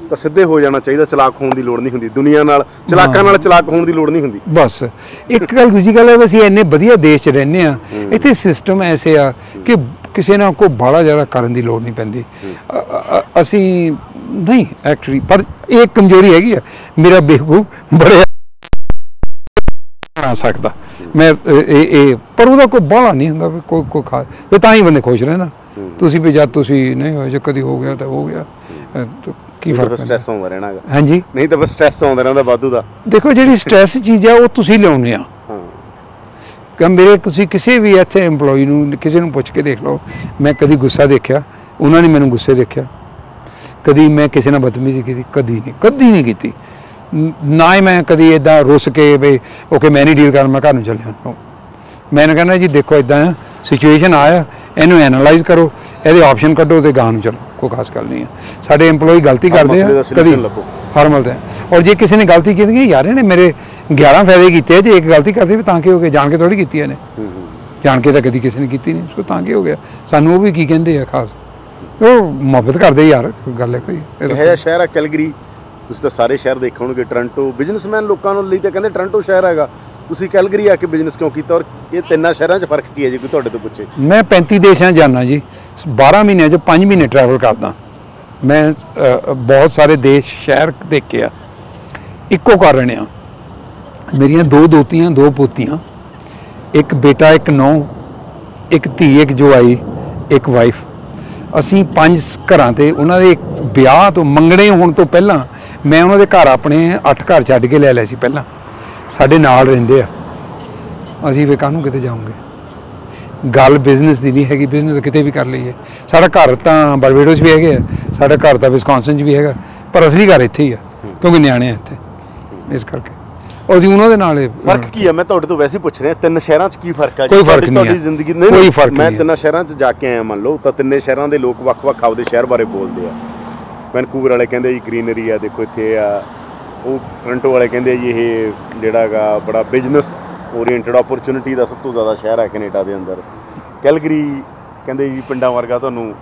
ਤਾਂ ਸਿੱਧੇ ਹੋ ਜਾਣਾ ਚਾਹੀਦਾ। ਚਲਾਕ ਹੋਣ ਦੀ ਲੋੜ ਨਹੀਂ ਹੁੰਦੀ, ਦੁਨੀਆ ਨਾਲ ਚਲਾਕਾਂ ਨਾਲ ਚਲਾਕ ਹੋਣ ਦੀ ਲੋੜ ਨਹੀਂ ਹੁੰਦੀ। ਬਸ ਇੱਕ ਗੱਲ। ਦੂਜੀ ਗੱਲ ਹੈ ਅਸੀਂ ਇੰਨੇ ਵਧੀਆ ਦੇਸ਼ 'ਚ ਰਹਿੰਦੇ ਹਾਂ, ਇੱਥੇ ਸਿਸਟਮ ਐਸੇ ਆ ਕਿ ਕਿਸੇ ਨਾਲ ਕੋਈ ਬਾਹਲਾ ਜ਼ਿਆਦਾ ਕਰਨ ਦੀ ਲੋੜ ਨਹੀਂ ਪੈਂਦੀ। ਅਸੀਂ ਨਹੀਂ ਐਕਚੁਅਲੀ, ਪਰ ਇਹ ਕਮਜ਼ੋਰੀ ਹੈਗੀ ਆ, ਮੇਰਾ ਬੇਵਕੂਫ ਬੜੇ ਬਣਾ ਸਕਦਾ ਮੈਂ ਇਹ, ਪਰ ਉਹਦਾ ਕੋਈ ਬਾਹਲਾ ਨਹੀਂ ਹੁੰਦਾ ਕੋਈ ਖਾਸ। ਤਾਂ ਹੀ ਬੰਦੇ ਖੁਸ਼ ਰਹਿਣਾ। ਤੁਸੀਂ ਵੀ ਜਦ ਤੁਸੀਂ ਨਹੀਂ ਹੋਏ, ਜੇ ਕਦੀ ਹੋ ਗਿਆ ਤਾਂ ਹੋ ਗਿਆ, ਕੀ ਫਰਕ? ਸਟ੍ਰੈਸ ਆਉਂਦਾ ਰਹਿਣਾ ਹੈਗਾ। ਹਾਂਜੀ, ਨਹੀਂ ਤਾਂ ਬਸ ਸਟ੍ਰੈਸ ਆਉਂਦਾ ਰਹਿੰਦਾ ਵਾਧੂ ਦਾ। ਦੇਖੋ ਜਿਹੜੀ ਸਟ੍ਰੈਸ ਚੀਜ਼ ਆ ਉਹ ਤੁਸੀਂ ਲਿਆਉਂਦੇ ਆ। ਮੇਰੇ ਤੁਸੀਂ ਕਿਸੇ ਵੀ ਇੱਥੇ EMPLOYEE ਨੂੰ ਕਿਸੇ ਨੂੰ ਪੁੱਛ ਕੇ ਦੇਖ ਲਓ, ਮੈਂ ਕਦੀ ਗੁੱਸਾ ਦੇਖਿਆ, ਉਹਨਾਂ ਨੇ ਮੈਨੂੰ ਗੁੱਸੇ ਦੇਖਿਆ, ਕਦੀ ਮੈਂ ਕਿਸੇ ਨਾਲ ਬਦਤਮੀਜ਼ੀ ਕੀਤੀ? ਕਦੀ ਨਹੀਂ ਕੀਤੀ। ਨਾ ਹੀ ਮੈਂ ਕਦੀ ਇੱਦਾਂ ਰੁੱਸ ਕੇ ਬਈ ਓਕੇ ਮੈਂ ਨਹੀਂ ਡੀਲ ਕਰਨਾ, ਮੈਂ ਘਰ ਨੂੰ ਚੱਲਿਆ। ਮੈਂ ਕਹਿੰਦਾ ਜੀ ਦੇਖੋ ਇੱਦਾਂ ਆ ਸਿਚੁਏਸ਼ਨ ਆਇਆ, ਇਹਨੂੰ ਐਨਾਲਾਈਜ਼ ਕਰੋ, ਇਹਦੇ ਆਪਸ਼ਨ ਕੱਢੋ ਤੇ ਗਾਂ ਨੂੰ ਚਲੋ, ਕੋਈ ਖਾਸ ਗੱਲ ਨਹੀਂ ਹੈ। ਸਾਡੇ EMPLOYEE ਗਲਤੀ ਕਰਦੇ ਆ ਕਦੀ ਹਰ ਮਲਦੇ ਆ, ਔਰ ਜੇ ਕਿਸੇ ਨੇ ਗਲਤੀ ਕੀਤੀ ਯਾਰ ਇਹਨੇ ਮੇਰੇ 11 ਫਾਇਦੇ ਕੀਤੇ, ਜੇ ਇੱਕ ਗਲਤੀ ਕਰਦੇ ਵੀ ਤਾਂ ਕੀ ਹੋ ਗਿਆ? ਜਾਣ ਕੇ ਥੋੜੀ ਕੀਤੀ ਇਹਨੇ, ਜਾਣ ਕੇ ਤਾਂ ਕਦੀ ਕਿਸੇ ਨੇ ਕੀਤੀ ਨਹੀਂ, ਸੋ ਤਾਂ ਕੀ ਹੋ ਗਿਆ? ਸਾਨੂੰ ਉਹ ਵੀ ਕੀ ਕਹਿੰਦੇ ਆ ਖਾਸ, ਉਹ ਮੁਹੱਬਤ ਕਰਦੇ ਯਾਰ, ਗੱਲ ਹੈ ਕੋਈ। ਇਹ ਜਿਹਾ ਸ਼ਹਿਰ ਆ ਕੈਲਗਰੀ, ਤੁਸੀਂ ਤਾਂ ਸਾਰੇ ਸ਼ਹਿਰ ਦੇਖੇ ਹੋਣਗੇ। ਟੋਰਾਂਟੋ ਬਿਜ਼ਨਸਮੈਨ ਲੋਕਾਂ ਨੂੰ ਲਈ ਤਾਂ ਕਹਿੰਦੇ ਟੋਰਾਂਟੋ ਸ਼ਹਿਰ ਹੈਗਾ, ਤੁਸੀਂ ਕੈਲਗਰੀ ਆ ਕੇ ਬਿਜ਼ਨਸ ਕਿਉਂ ਕੀਤਾ? ਔਰ ਇਹ ਤਿੰਨਾਂ ਸ਼ਹਿਰਾਂ 'ਚ ਫਰਕ ਕੀ ਹੈ ਜੇ ਕੋਈ ਤੁਹਾਡੇ ਤੋਂ ਪੁੱਛੇ? ਮੈਂ 35 ਦੇਸ਼ਾਂ ਜਾਣਾ ਜੀ, 12 ਮਹੀਨਿਆਂ 'ਚ 5 ਮਹੀਨੇ ਟਰੈਵਲ ਕਰਦਾ ਮੈਂ। ਬਹੁਤ ਸਾਰੇ ਦੇਸ਼ ਸ਼ਹਿਰ ਦੇਖੇ ਆ। ਇੱਕੋ ਕਾਰਨ ਆ, ਮੇਰੀਆਂ 2 ਦੋਤੀਆਂ 2 ਪੋਤੀਆਂ, ਇੱਕ ਬੇਟਾ, ਇੱਕ ਨੂੰਹ, ਇੱਕ ਧੀ, ਇੱਕ ਜਵਾਈ, ਇੱਕ ਵਾਈਫ। ਅਸੀਂ 5 ਘਰਾਂ ਤੇ ਉਹਨਾਂ ਦੇ ਵਿਆਹ ਤੋਂ ਮੰਗਣੇ ਹੋਣ ਤੋਂ ਪਹਿਲਾਂ ਮੈਂ ਉਹਨਾਂ ਦੇ ਘਰ ਆਪਣੇ 8 ਘਰ ਛੱਡ ਕੇ ਲੈ ਲਏ ਸੀ। ਪਹਿਲਾਂ ਸਾਡੇ ਨਾਲ ਰਹਿੰਦੇ ਆ, ਅਸੀਂ ਵੇ ਕਾਹਨੂੰ ਕਿਤੇ ਜਾਊਂਗੇ? ਗੱਲ ਬਿਜ਼ਨਸ ਦੀ ਨਹੀਂ ਹੈਗੀ, ਬਿਜ਼ਨਸ ਕਿਤੇ ਵੀ ਕਰ ਲਈਏ। ਸਾਡਾ ਘਰ ਤਾਂ ਬਾਰਬੇਡੋਸ ਵੀ ਹੈਗੇ ਆ, ਸਾਡਾ ਘਰ ਤਾਂ ਵਿਸਕੌਨਸਿਨ 'ਚ ਵੀ ਹੈਗਾ, ਪਰ ਅਸਲੀ ਘਰ ਇੱਥੇ ਹੀ ਆ ਕਿਉਂਕਿ ਨਿਆਣੇ ਆ ਇੱਥੇ, ਇਸ ਕਰਕੇ। ਔਰ ਜੀ ਉਹਨਾਂ ਦੇ ਨਾਲ ਫਰਕ ਕੀ ਆ? ਮੈਂ ਤੁਹਾਡੇ ਤੋਂ ਵੈਸੇ ਪੁੱਛ ਰਿਹਾ, 3 ਸ਼ਹਿਰਾਂ 'ਚ ਕੀ ਫਰਕ ਆ? ਕੋਈ ਫਰਕ ਨਹੀਂ ਤੁਹਾਡੀ ਜ਼ਿੰਦਗੀ ਕੋਈ ਫਰਕ ਨਹੀਂ। ਮੈਂ 3 ਸ਼ਹਿਰਾਂ 'ਚ ਜਾ ਕੇ ਆਇਆ, ਮੰਨ ਲਓ, ਤਾਂ 3 ਸ਼ਹਿਰਾਂ ਦੇ ਲੋਕ ਵੱਖ-ਵੱਖ ਆਪਦੇ ਸ਼ਹਿਰ ਬਾਰੇ ਬੋਲਦੇ ਆ। ਵੈਨਕੂਵਰ ਵਾਲੇ ਕਹਿੰਦੇ ਜੀ ਗ੍ਰੀਨਰੀ ਆ, ਦੇਖੋ ਇੱਥੇ ਆ। ਉਹ ਟੋਰਾਂਟੋ ਵਾਲੇ ਕਹਿੰਦੇ ਜੀ ਇਹ ਜਿਹੜਾ ਹੈਗਾ ਬੜਾ ਬਿਜ਼ਨਸ ਓਰੀਐਂਟਡ ਓਪਰਚੁਨਿਟੀ ਦਾ ਸਭ ਤੋਂ ਜ਼ਿਆਦਾ ਸ਼ਹਿਰ ਹੈ ਕੈਨੇਡਾ ਦੇ ਅੰਦਰ। ਕੈਲਗਰੀ ਕਹਿੰਦੇ ਜੀ ਪਿੰਡਾਂ ਵਰਗਾ ਤੁਹਾਨੂੰ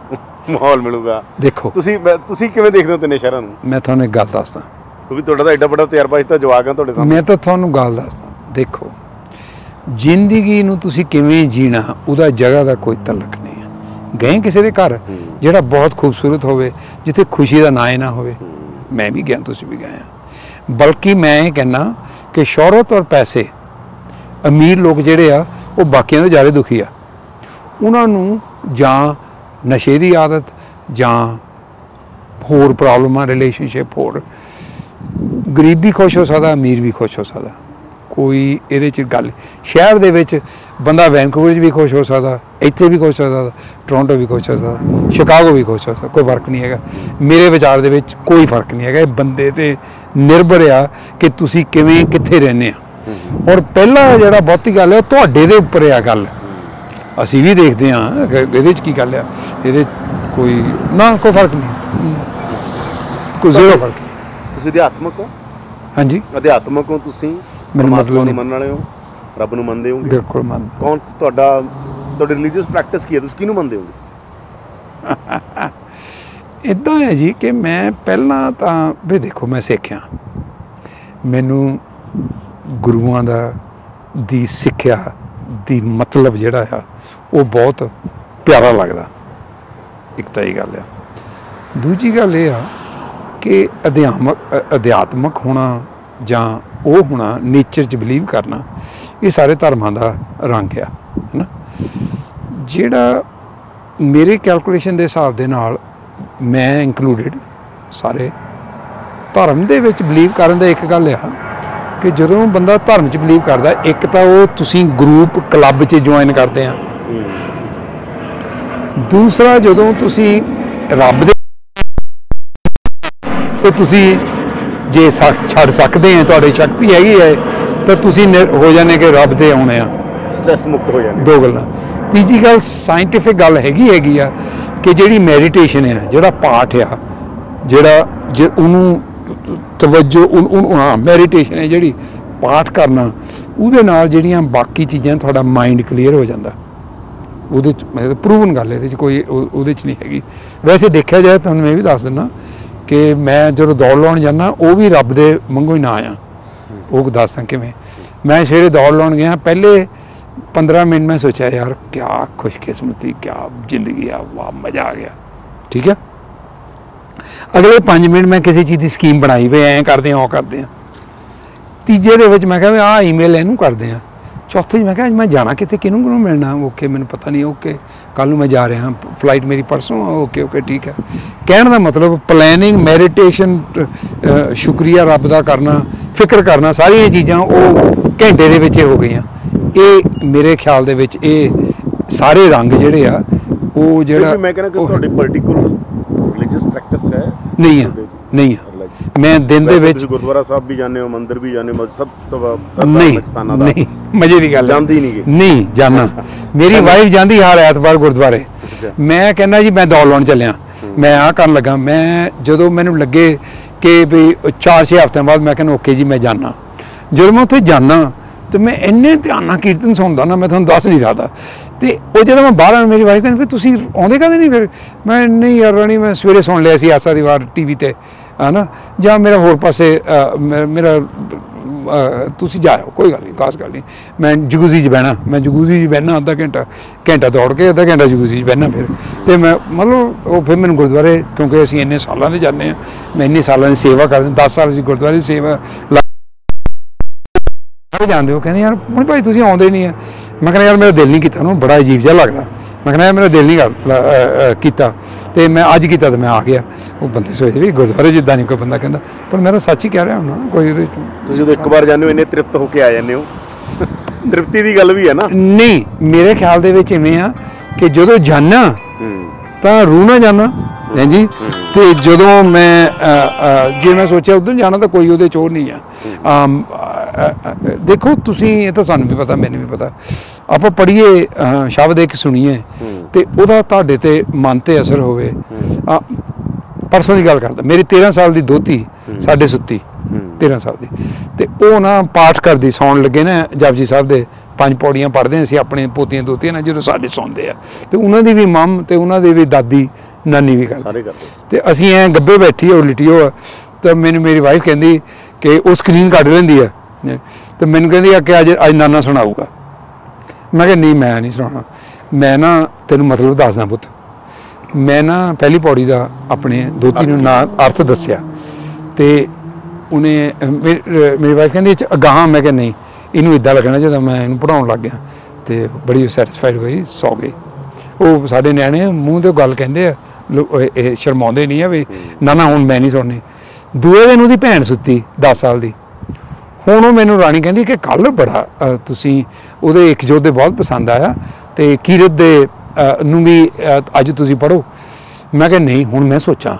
ਮਾਹੌਲ ਮਿਲੂਗਾ। ਦੇਖੋ ਤੁਸੀਂ ਕਿਵੇਂ ਦੇਖਦੇ ਹੋ ਤਿੰਨੇ ਸ਼ਹਿਰਾਂ ਨੂੰ? ਮੈਂ ਤੁਹਾਨੂੰ ਇੱਕ ਗੱਲ ਦੱਸਦਾ, ਕਿਉਂਕਿ ਤੁਹਾਡਾ ਤਾਂ ਐਡਾ ਵੱਡਾ ਤਜਰਬਾ, ਤਾਂ ਜਵਾਕ ਆ ਤੁਹਾਡੇ ਸਾਹਮਣੇ। ਮੈਂ ਤਾਂ ਤੁਹਾਨੂੰ ਗੱਲ ਦੱਸਦਾ, ਦੇਖੋ ਜ਼ਿੰਦਗੀ ਨੂੰ ਤੁਸੀਂ ਕਿਵੇਂ ਜੀਣਾ ਉਹਦਾ ਜਗ੍ਹਾ ਦਾ ਕੋਈ ਤਲਕ ਨਹੀਂ ਹੈ। ਗਏ ਕਿਸੇ ਦੇ ਘਰ ਜਿਹੜਾ ਬਹੁਤ ਖੂਬਸੂਰਤ ਹੋਵੇ, ਜਿੱਥੇ ਖੁਸ਼ੀ ਦਾ ਨਾਂ ਹੀ ਨਾ ਹੋਵੇ, ਮੈਂ ਵੀ ਗਿਆ, ਤੁਸੀਂ ਵੀ ਗਏ ਆ। ਬਲਕਿ ਮੈਂ ਇਹ ਕਹਿੰਦਾ ਕਿ ਸ਼ੋਹਰਤ ਔਰ ਪੈਸੇ, ਅਮੀਰ ਲੋਕ ਜਿਹੜੇ ਆ ਉਹ ਬਾਕੀਆਂ ਤੋਂ ਜ਼ਿਆਦਾ ਦੁਖੀ ਆ। ਉਹਨਾਂ ਨੂੰ ਜਾਂ ਨਸ਼ੇ ਦੀ ਆਦਤ ਜਾਂ ਹੋਰ ਪ੍ਰੋਬਲਮਾਂ, ਰਿਲੇਸ਼ਨਸ਼ਿਪ, ਹੋਰ ਗਰੀਬ ਵੀ ਖੁਸ਼ ਹੋ ਸਕਦਾ, ਅਮੀਰ ਵੀ ਖੁਸ਼ ਹੋ ਸਕਦਾ, ਕੋਈ ਇਹਦੇ 'ਚ ਗੱਲ। ਸ਼ਹਿਰ ਦੇ ਵਿੱਚ ਬੰਦਾ ਵੈਨਕੂਵਰ 'ਚ ਵੀ ਖੁਸ਼ ਹੋ ਸਕਦਾ, ਇੱਥੇ ਵੀ ਖੁਸ਼ ਹੋ ਸਕਦਾ, ਟੋਰਾਂਟੋ ਵੀ ਖੁਸ਼ ਹੋ ਸਕਦਾ, ਸ਼ਿਕਾਗੋ ਵੀ ਖੁਸ਼ ਹੋ ਸਕਦਾ, ਕੋਈ ਫਰਕ ਨਹੀਂ ਹੈਗਾ। ਮੇਰੇ ਵਿਚਾਰ ਦੇ ਵਿੱਚ ਕੋਈ ਫਰਕ ਨਹੀਂ ਹੈਗਾ। ਇਹ ਬੰਦੇ 'ਤੇ ਨਿਰਭਰ ਆ ਕਿ ਤੁਸੀਂ ਕਿਵੇਂ ਕਿੱਥੇ ਰਹਿੰਦੇ ਆ। ਔਰ ਪਹਿਲਾ ਜਿਹੜਾ ਬਹੁਤੀ ਗੱਲ ਹੈ ਉਹ ਤੁਹਾਡੇ ਦੇ ਉੱਪਰ ਆ ਗੱਲ। ਅਸੀਂ ਵੀ ਦੇਖਦੇ ਹਾਂ ਇਹਦੇ 'ਚ ਕੀ ਗੱਲ ਆ, ਇਹਦੇ ਕੋਈ ਫਰਕ ਨਹੀਂ, ਕੋਈ ਜ਼ੀਰੋ ਫਰਕ। ਤੁਸੀਂ ਅਧਿਆਤਮਕ ਹੋ? ਹਾਂਜੀ, ਅਧਿਆਤਮਕ ਹੋ ਤੁਸੀਂ? ਮੈਨੂੰ ਮਤਲਬ ਨਹੀਂ। ਮੰਨਣ ਵਾਲੇ ਹੋ? ਰੱਬ ਨੂੰ ਮੰਨਦੇ ਹੋਗੇ? ਬਿਲਕੁਲ ਮੰਨਦਾ। ਕੌਣ ਤੁਹਾਡੀ ਰਿਲੀਜੀਅਸ ਪ੍ਰੈਕਟਿਸ ਕੀ ਹੈ? ਤੁਸੀਂ ਕਿਹਨੂੰ ਮੰਨਦੇ ਹੋਗੇ? ਇੱਦਾਂ ਹੈ ਜੀ ਕਿ ਮੈਂ ਪਹਿਲਾਂ ਤਾਂ ਵੀ ਦੇਖੋ, ਮੈਂ ਸਿੱਖਿਆ, ਮੈਨੂੰ ਗੁਰੂਆਂ ਦੀ ਸਿੱਖਿਆ ਦੀ ਮਤਲਬ ਜਿਹੜਾ ਆ ਉਹ ਬਹੁਤ ਪਿਆਰਾ ਲੱਗਦਾ। ਇੱਕ ਤਾਂ ਇਹ ਗੱਲ ਆ। ਦੂਜੀ ਗੱਲ ਇਹ ਆ ਕਿ ਅਧਿਆਤਮਕ ਹੋਣਾ ਜਾਂ ਉਹ ਹੋਣਾ, ਨੇਚਰ 'ਚ ਬਿਲੀਵ ਕਰਨਾ, ਇਹ ਸਾਰੇ ਧਰਮਾਂ ਦਾ ਰੰਗ ਆ, ਹੈ ਨਾ। ਜਿਹੜਾ ਮੇਰੇ ਕੈਲਕੂਲੇਸ਼ਨ ਦੇ ਹਿਸਾਬ ਦੇ ਨਾਲ, ਮੈਂ ਇੰਕਲੂਡਿਡ, ਸਾਰੇ ਧਰਮ ਦੇ ਵਿੱਚ ਬਿਲੀਵ ਕਰਨ ਦਾ ਇੱਕ ਗੱਲ ਆ ਕਿ ਜਦੋਂ ਬੰਦਾ ਧਰਮ 'ਚ ਬਿਲੀਵ ਕਰਦਾ, ਇੱਕ ਤਾਂ ਉਹ ਤੁਸੀਂ ਗਰੁੱਪ ਕਲੱਬ 'ਚ ਜੁਆਇਨ ਕਰਦੇ ਆ, ਦੂਸਰਾ ਜਦੋਂ ਤੁਸੀਂ ਰੱਬ ਦੇ ਤੇ ਤੁਸੀਂ ਜੇ ਛੱਡ ਸਕਦੇ ਆ, ਤੁਹਾਡੀ ਸ਼ਕਤੀ ਹੈਗੀ ਹੈ, ਤਾਂ ਤੁਸੀਂ ਹੋ ਜਾਂਦੇ ਕਿ ਰੱਬ ਤੇ ਆਉਣੇ ਆ, ਸਟ੍ਰੈਸ ਮੁਕਤ ਹੋ ਜਾਂਦੇ। ਦੋ ਗੱਲਾਂ। ਤੀਜੀ ਗੱਲ ਸਾਇੰਟੀਫਿਕ ਗੱਲ ਹੈਗੀ ਆ ਕਿ ਜਿਹੜੀ ਮੈਡੀਟੇਸ਼ਨ ਆ, ਜਿਹੜਾ ਪਾਠ ਆ, ਜਿਹੜਾ ਉਹਨੂੰ ਤਵੱਜੋ, ਮੈਡੀਟੇਸ਼ਨ ਹੈ ਜਿਹੜੀ ਪਾਠ ਕਰਨਾ, ਉਹਦੇ ਨਾਲ ਜਿਹੜੀਆਂ ਬਾਕੀ ਚੀਜ਼ਾਂ, ਤੁਹਾਡਾ ਮਾਈਂਡ ਕਲੀਅਰ ਹੋ ਜਾਂਦਾ। ਉਹਦੇ 'ਚ ਪ੍ਰੂਵਨ ਗੱਲ, ਇਹਦੇ 'ਚ ਕੋਈ ਉਹਦੇ 'ਚ ਨਹੀਂ ਹੈਗੀ। ਵੈਸੇ ਦੇਖਿਆ ਜਾਏ, ਤੁਹਾਨੂੰ ਮੈਂ ਵੀ ਦੱਸ ਦਿੰਦਾ ਕਿ ਮੈਂ ਜਦੋਂ ਦੌੜ ਲਾਉਣ ਜਾਂਦਾ, ਉਹ ਵੀ ਰੱਬ ਦੇ ਵਾਂਗੂ ਹੀ ਨਾ ਆ। ਉਹ ਦੱਸਦਾ ਕਿਵੇਂ। ਮੈਂ ਸਵੇਰੇ ਦੌੜ ਲਾਉਣ ਗਿਆ, ਪਹਿਲੇ 15 ਮਿੰਟ ਮੈਂ ਸੋਚਿਆ, ਯਾਰ ਕਿਆ ਖੁਸ਼ਕਿਸਮਤੀ, ਕਿਆ ਜ਼ਿੰਦਗੀ ਆ, ਵਾਹ ਮਜ਼ਾ ਆ ਗਿਆ, ਠੀਕ ਹੈ। ਅਗਲੇ 5 ਮਿੰਟ ਮੈਂ ਕਿਸੇ ਚੀਜ਼ ਦੀ ਸਕੀਮ ਬਣਾਈ ਵੀ ਐਂ ਕਰਦੇ ਹਾਂ, ਉਹ ਕਰਦੇ ਹਾਂ। ਤੀਜੇ ਦੇ ਵਿੱਚ ਮੈਂ ਕਿਹਾ ਵੀ ਆਹ ਈਮੇਲ ਇਹਨੂੰ ਕਰਦੇ ਹਾਂ। ਚੌਥੇ 'ਚ ਮੈਂ ਕਿਹਾ ਅੱਜ ਮੈਂ ਜਾਣਾ ਕਿੱਥੇ, ਕਿਹਨੂੰ ਮਿਲਣਾ, ਓਕੇ ਮੈਨੂੰ ਪਤਾ ਨਹੀਂ, ਓਕੇ ਕੱਲ੍ਹ ਨੂੰ ਮੈਂ ਜਾ ਰਿਹਾ, ਫਲਾਈਟ ਮੇਰੀ ਪਰਸੋਂ, ਓਕੇ ਠੀਕ ਹੈ। ਕਹਿਣ ਦਾ ਮਤਲਬ ਪਲੈਨਿੰਗ, ਮੈਡੀਟੇਸ਼ਨ, ਸ਼ੁਕਰੀਆ ਰੱਬ ਦਾ ਕਰਨਾ, ਫਿਕਰ ਕਰਨਾ, ਸਾਰੀਆਂ ਚੀਜ਼ਾਂ ਉਹ ਘੰਟੇ ਦੇ ਵਿੱਚ ਹੋ ਗਈਆਂ। ਇਹ ਮੇਰੇ ਖਿਆਲ ਦੇ ਵਿੱਚ ਇਹ ਸਾਰੇ ਰੰਗ ਜਿਹੜੇ ਆ, ਉਹ ਜਿਹੜਾ ਮੈਂ ਕਹਿੰਦਾ ਕਿ ਤੁਹਾਡੀ ਪਰਟੀਕੂਲਰ ਰਿਲੀਜੀਅਸ ਪ੍ਰੈਕਟਿਸ ਹੈ ਨਹੀਂ ਆ। ਮੈਂ ਦਿਨ ਦੇ ਵਿੱਚ ਗੁਰਦੁਆਰਾ ਸਾਹਿਬ ਵੀ ਜਾਂਦੇ ਹੋ, ਮੰਦਿਰ ਵੀ ਜਾਂਦੇ ਹੋ, ਸਭ ਨਹੀਂ, ਮਜ਼ੇ ਦੀ ਗੱਲ ਜਾਂਦੀ ਨਹੀਂ ਜਾਣਾ। ਮੇਰੀ ਵਾਈਫ ਜਾਂਦੀ ਹਰ ਐਤਵਾਰ ਗੁਰਦੁਆਰੇ। ਮੈਂ ਕਹਿੰਦਾ ਜੀ ਮੈਂ ਦੌੜ ਲਾਉਣ ਚੱਲਿਆ, ਮੈਂ ਆਹ ਕਰਨ ਲੱਗਾ। ਮੈਂ ਜਦੋਂ ਮੈਨੂੰ ਲੱਗੇ ਕਿ ਵੀ 4-6 ਹਫ਼ਤਿਆਂ ਬਾਅਦ, ਮੈਂ ਕਹਿੰਦਾ ਓਕੇ ਜੀ ਮੈਂ ਜਾਣਾ। ਜਦੋਂ ਮੈਂ ਉੱਥੇ ਜਾਣਾ ਤੇ ਮੈਂ ਇੰਨੇ ਧਿਆਨ ਨਾਲ ਕੀਰਤਨ ਸੁਣਦਾ ਨਾ, ਮੈਂ ਤੁਹਾਨੂੰ ਦੱਸ ਨਹੀਂ ਸਕਦਾ। ਤੇ ਉਹ ਜਦੋਂ ਮੈਂ ਬਾਹਰ ਆਇਆ, ਮੇਰੀ ਵਾਈਫ ਕਹਿੰਦੀ ਫਿਰ ਤੁਸੀਂ ਆਉਂਦੇ ਕਦੇ ਨਹੀਂ? ਫਿਰ ਮੈਂ ਨਹੀਂ ਯਾਰ ਰਾਣੀ, ਮੈਂ ਸਵੇਰੇ ਸੁਣ ਲਿਆ ਸੀ ਆਸਾ ਦੀ ਵਾਰ TV 'ਤੇ, ਹੈ ਨਾ, ਜਾਂ ਮੇਰਾ ਹੋਰ ਪਾਸੇ ਮੇਰਾ ਤੁਸੀਂ ਜਾਇਓ, ਕੋਈ ਗੱਲ ਨਹੀਂ, ਖਾਸ ਗੱਲ ਨਹੀਂ। ਮੈਂ ਜਗੂਜ਼ੀ 'ਚ ਬਹਿਣਾ, ਅੱਧਾ ਘੰਟਾ ਦੌੜ ਕੇ, ਅੱਧਾ ਘੰਟਾ ਜਗੂਜ਼ੀ 'ਚ ਬਹਿਣਾ। ਫਿਰ ਤੇ ਮੈਂ ਮਤਲਬ ਉਹ ਫਿਰ ਮੈਨੂੰ ਗੁਰਦੁਆਰੇ, ਕਿਉਂਕਿ ਅਸੀਂ ਇੰਨੇ ਸਾਲਾਂ ਦੇ ਜਾਂਦੇ ਹਾਂ, ਮੈਂ ਇੰਨੇ ਸਾਲਾਂ ਦੀ ਸੇਵਾ ਕਰਦੇ, 10 ਸਾਲ ਅਸੀਂ ਗੁਰਦੁਆਰੇ ਦੀ ਸੇਵਾ ਜਾਂਦੇ ਹੋ। ਕਹਿੰਦੇ ਯਾਰ ਹੁਣ ਭਾਈ ਤੁਸੀਂ ਆਉਂਦੇ ਨਹੀਂ ਆ। ਮੈਂ ਕਹਿੰਦਾ ਯਾਰ ਮੇਰਾ ਦਿਲ ਨਹੀਂ ਕੀਤਾ, ਉਹਨੂੰ ਬੜਾ ਅਜੀਬ ਜਿਹਾ ਲੱਗਦਾ। ਮੈਂ ਕਹਿੰਦਾ ਯਾਰ ਮੇਰਾ ਦਿਲ ਨਹੀਂ ਕੀਤਾ, ਤੇ ਮੈਂ ਅੱਜ ਕੀਤਾ ਤੇ ਮੈਂ ਆ ਗਿਆ। ਉਹ ਬੰਦੇ ਸੋਚਦੇ ਵੀ ਗੁਰਦੁਆਰੇ ਜਿੱਦਾਂ ਨਹੀਂ ਕੋਈ ਬੰਦਾ ਕਹਿੰਦਾ, ਪਰ ਮੇਰਾ ਸੱਚ ਹੀ ਕਹਿ ਰਿਹਾ ਹੁਣ, ਕੋਈ ਉਹਦੇ ਤੁਸੀਂ ਜਦੋਂ ਇੱਕ ਵਾਰ ਜਾਂਦੇ ਹੋ ਇੰਨੇ ਤ੍ਰਿਪਤ ਹੋ ਕੇ ਆ ਜਾਂਦੇ ਹੋ। ਤ੍ਰਿਪਤੀ ਦੀ ਗੱਲ ਵੀ ਹੈ ਨਾ। ਨਹੀਂ, ਮੇਰੇ ਖਿਆਲ ਦੇ ਵਿੱਚ ਇਵੇਂ ਆ ਕਿ ਜਦੋਂ ਜਾਣਾ ਤਾਂ ਰੂਹ ਨਾਲ ਜਾਣਾ ਜੀ, ਤੇ ਜਦੋਂ ਜੇ ਮੈਂ ਸੋਚਿਆ ਉੱਧਰ ਜਾਣਾ ਤਾਂ ਕੋਈ ਉਹਦੇ 'ਚ ਉਹ ਨਹੀਂ ਆ। ਦੇਖੋ ਤੁਸੀਂ, ਇਹ ਤਾਂ ਤੁਹਾਨੂੰ ਵੀ ਪਤਾ, ਮੈਨੂੰ ਵੀ ਪਤਾ, ਆਪਾਂ ਪੜ੍ਹੀਏ ਸ਼ਬਦ ਇੱਕ ਸੁਣੀਏ ਤੇ ਉਹਦਾ ਤੁਹਾਡੇ ਤੇ ਮਨ ਤੇ ਅਸਰ ਹੋਵੇ। ਪਰਸੋਂ ਦੀ ਗੱਲ ਕਰਦਾ, ਮੇਰੀ 13 ਸਾਲ ਦੀ ਦੋਤੀ ਸਾਡੇ ਸੁੱਤੀ, 13 ਸਾਲ ਦੀ, ਤੇ ਉਹ ਨਾ ਪਾਠ ਕਰਦੀ, ਸੌਣ ਲੱਗੇ ਨਾ ਜਪਜੀ ਸਾਹਿਬ ਦੇ 5 ਪੌੜੀਆਂ ਪੜ੍ਹਦੇ ਅਸੀਂ ਆਪਣੇ ਪੋਤੀਆਂ ਦੋਤੀਆਂ ਨਾਲ ਜਦੋਂ ਸਾਡੇ ਸੌਂਦੇ ਆ, ਤੇ ਉਹਨਾਂ ਦੀ ਵੀ ਮੰਮ ਤੇ ਉਹਨਾਂ ਦੀ ਵੀ ਦਾਦੀ ਨਾਨੀ ਵੀ ਕਰਦੇ ਸਾਰੇ ਕਰਦੇ। ਤੇ ਅਸੀਂ ਐ ਗੱਬੇ ਬੈਠੀ ਉਹ ਲਿਟੀ ਹੋ ਤਾਂ ਮੈਨੂੰ ਮੇਰੀ ਵਾਈਫ ਕਹਿੰਦੀ ਕਿ ਉਹ ਸਕਰੀਨ ਕੱਢ ਲੈਂਦੀ ਆ ਤੇ ਮੈਨੂੰ ਕਹਿੰਦੀ ਆ ਕਿ ਅੱਜ ਨਾਨਾ ਸੁਣਾਊਗਾ। ਮੈਂ ਕਿਹਾ ਨਹੀਂ ਮੈਂ ਨਹੀਂ ਸੁਣਾਉਣਾ, ਮੈਂ ਨਾ ਤੈਨੂੰ ਮਤਲਬ ਦੱਸਦਾ ਪੁੱਤ। ਮੈਂ ਨਾ ਪਹਿਲੀ ਪੌੜੀ ਦਾ ਆਪਣੇ ਦੋਤੀ ਨੂੰ ਨਾਂ ਅਰਥ ਦੱਸਿਆ ਤੇ ਉਹਨੇ ਮੇਰੀ ਵਾਈਫ ਕਹਿੰਦੀ ਅਗਾਹਾਂ। ਮੈਂ ਕਿਹਾ ਨਹੀਂ, ਇਹਨੂੰ ਇੱਦਾਂ ਲੱਗਣਾ ਜਦੋਂ ਮੈਂ ਇਹਨੂੰ ਪੜ੍ਹਾਉਣ ਲੱਗ ਗਿਆ। ਤੇ ਬੜੀ ਸੈਟਿਸਫਾਈਡ ਹੋਈ, ਸੌ ਗਈ। ਉਹ ਸਾਡੇ ਨਿਆਣੇ ਮੂੰਹ ਤੇ ਗੱਲ ਕਹਿੰਦੇ ਆ, ਇਹ ਸ਼ਰਮਾਉਂਦੇ ਨਹੀਂ ਆ ਵੀ ਨਾ ਹੁਣ ਮੈਂ ਨਹੀਂ ਸੁਣਨੀ। ਦੂਏ ਦਿਨ ਉਹਦੀ ਭੈਣ ਸੁੱਤੀ 10 ਸਾਲ ਦੀ। ਹੁਣ ਉਹ ਮੈਨੂੰ ਰਾਣੀ ਕਹਿੰਦੀ ਕਿ ਕੱਲ੍ਹ ਬੜਾ ਤੁਸੀਂ ਉਹਦੇ ਇੱਕ ਜੋਧੇ ਬਹੁਤ ਪਸੰਦ ਆਇਆ ਤੇ ਕੀਰਤ ਦੇ ਨੂੰ ਵੀ ਅੱਜ ਤੁਸੀਂ ਪੜ੍ਹੋ। ਮੈਂ ਕਿਹਾ ਨਹੀਂ, ਹੁਣ ਮੈਂ ਸੋਚਾਂ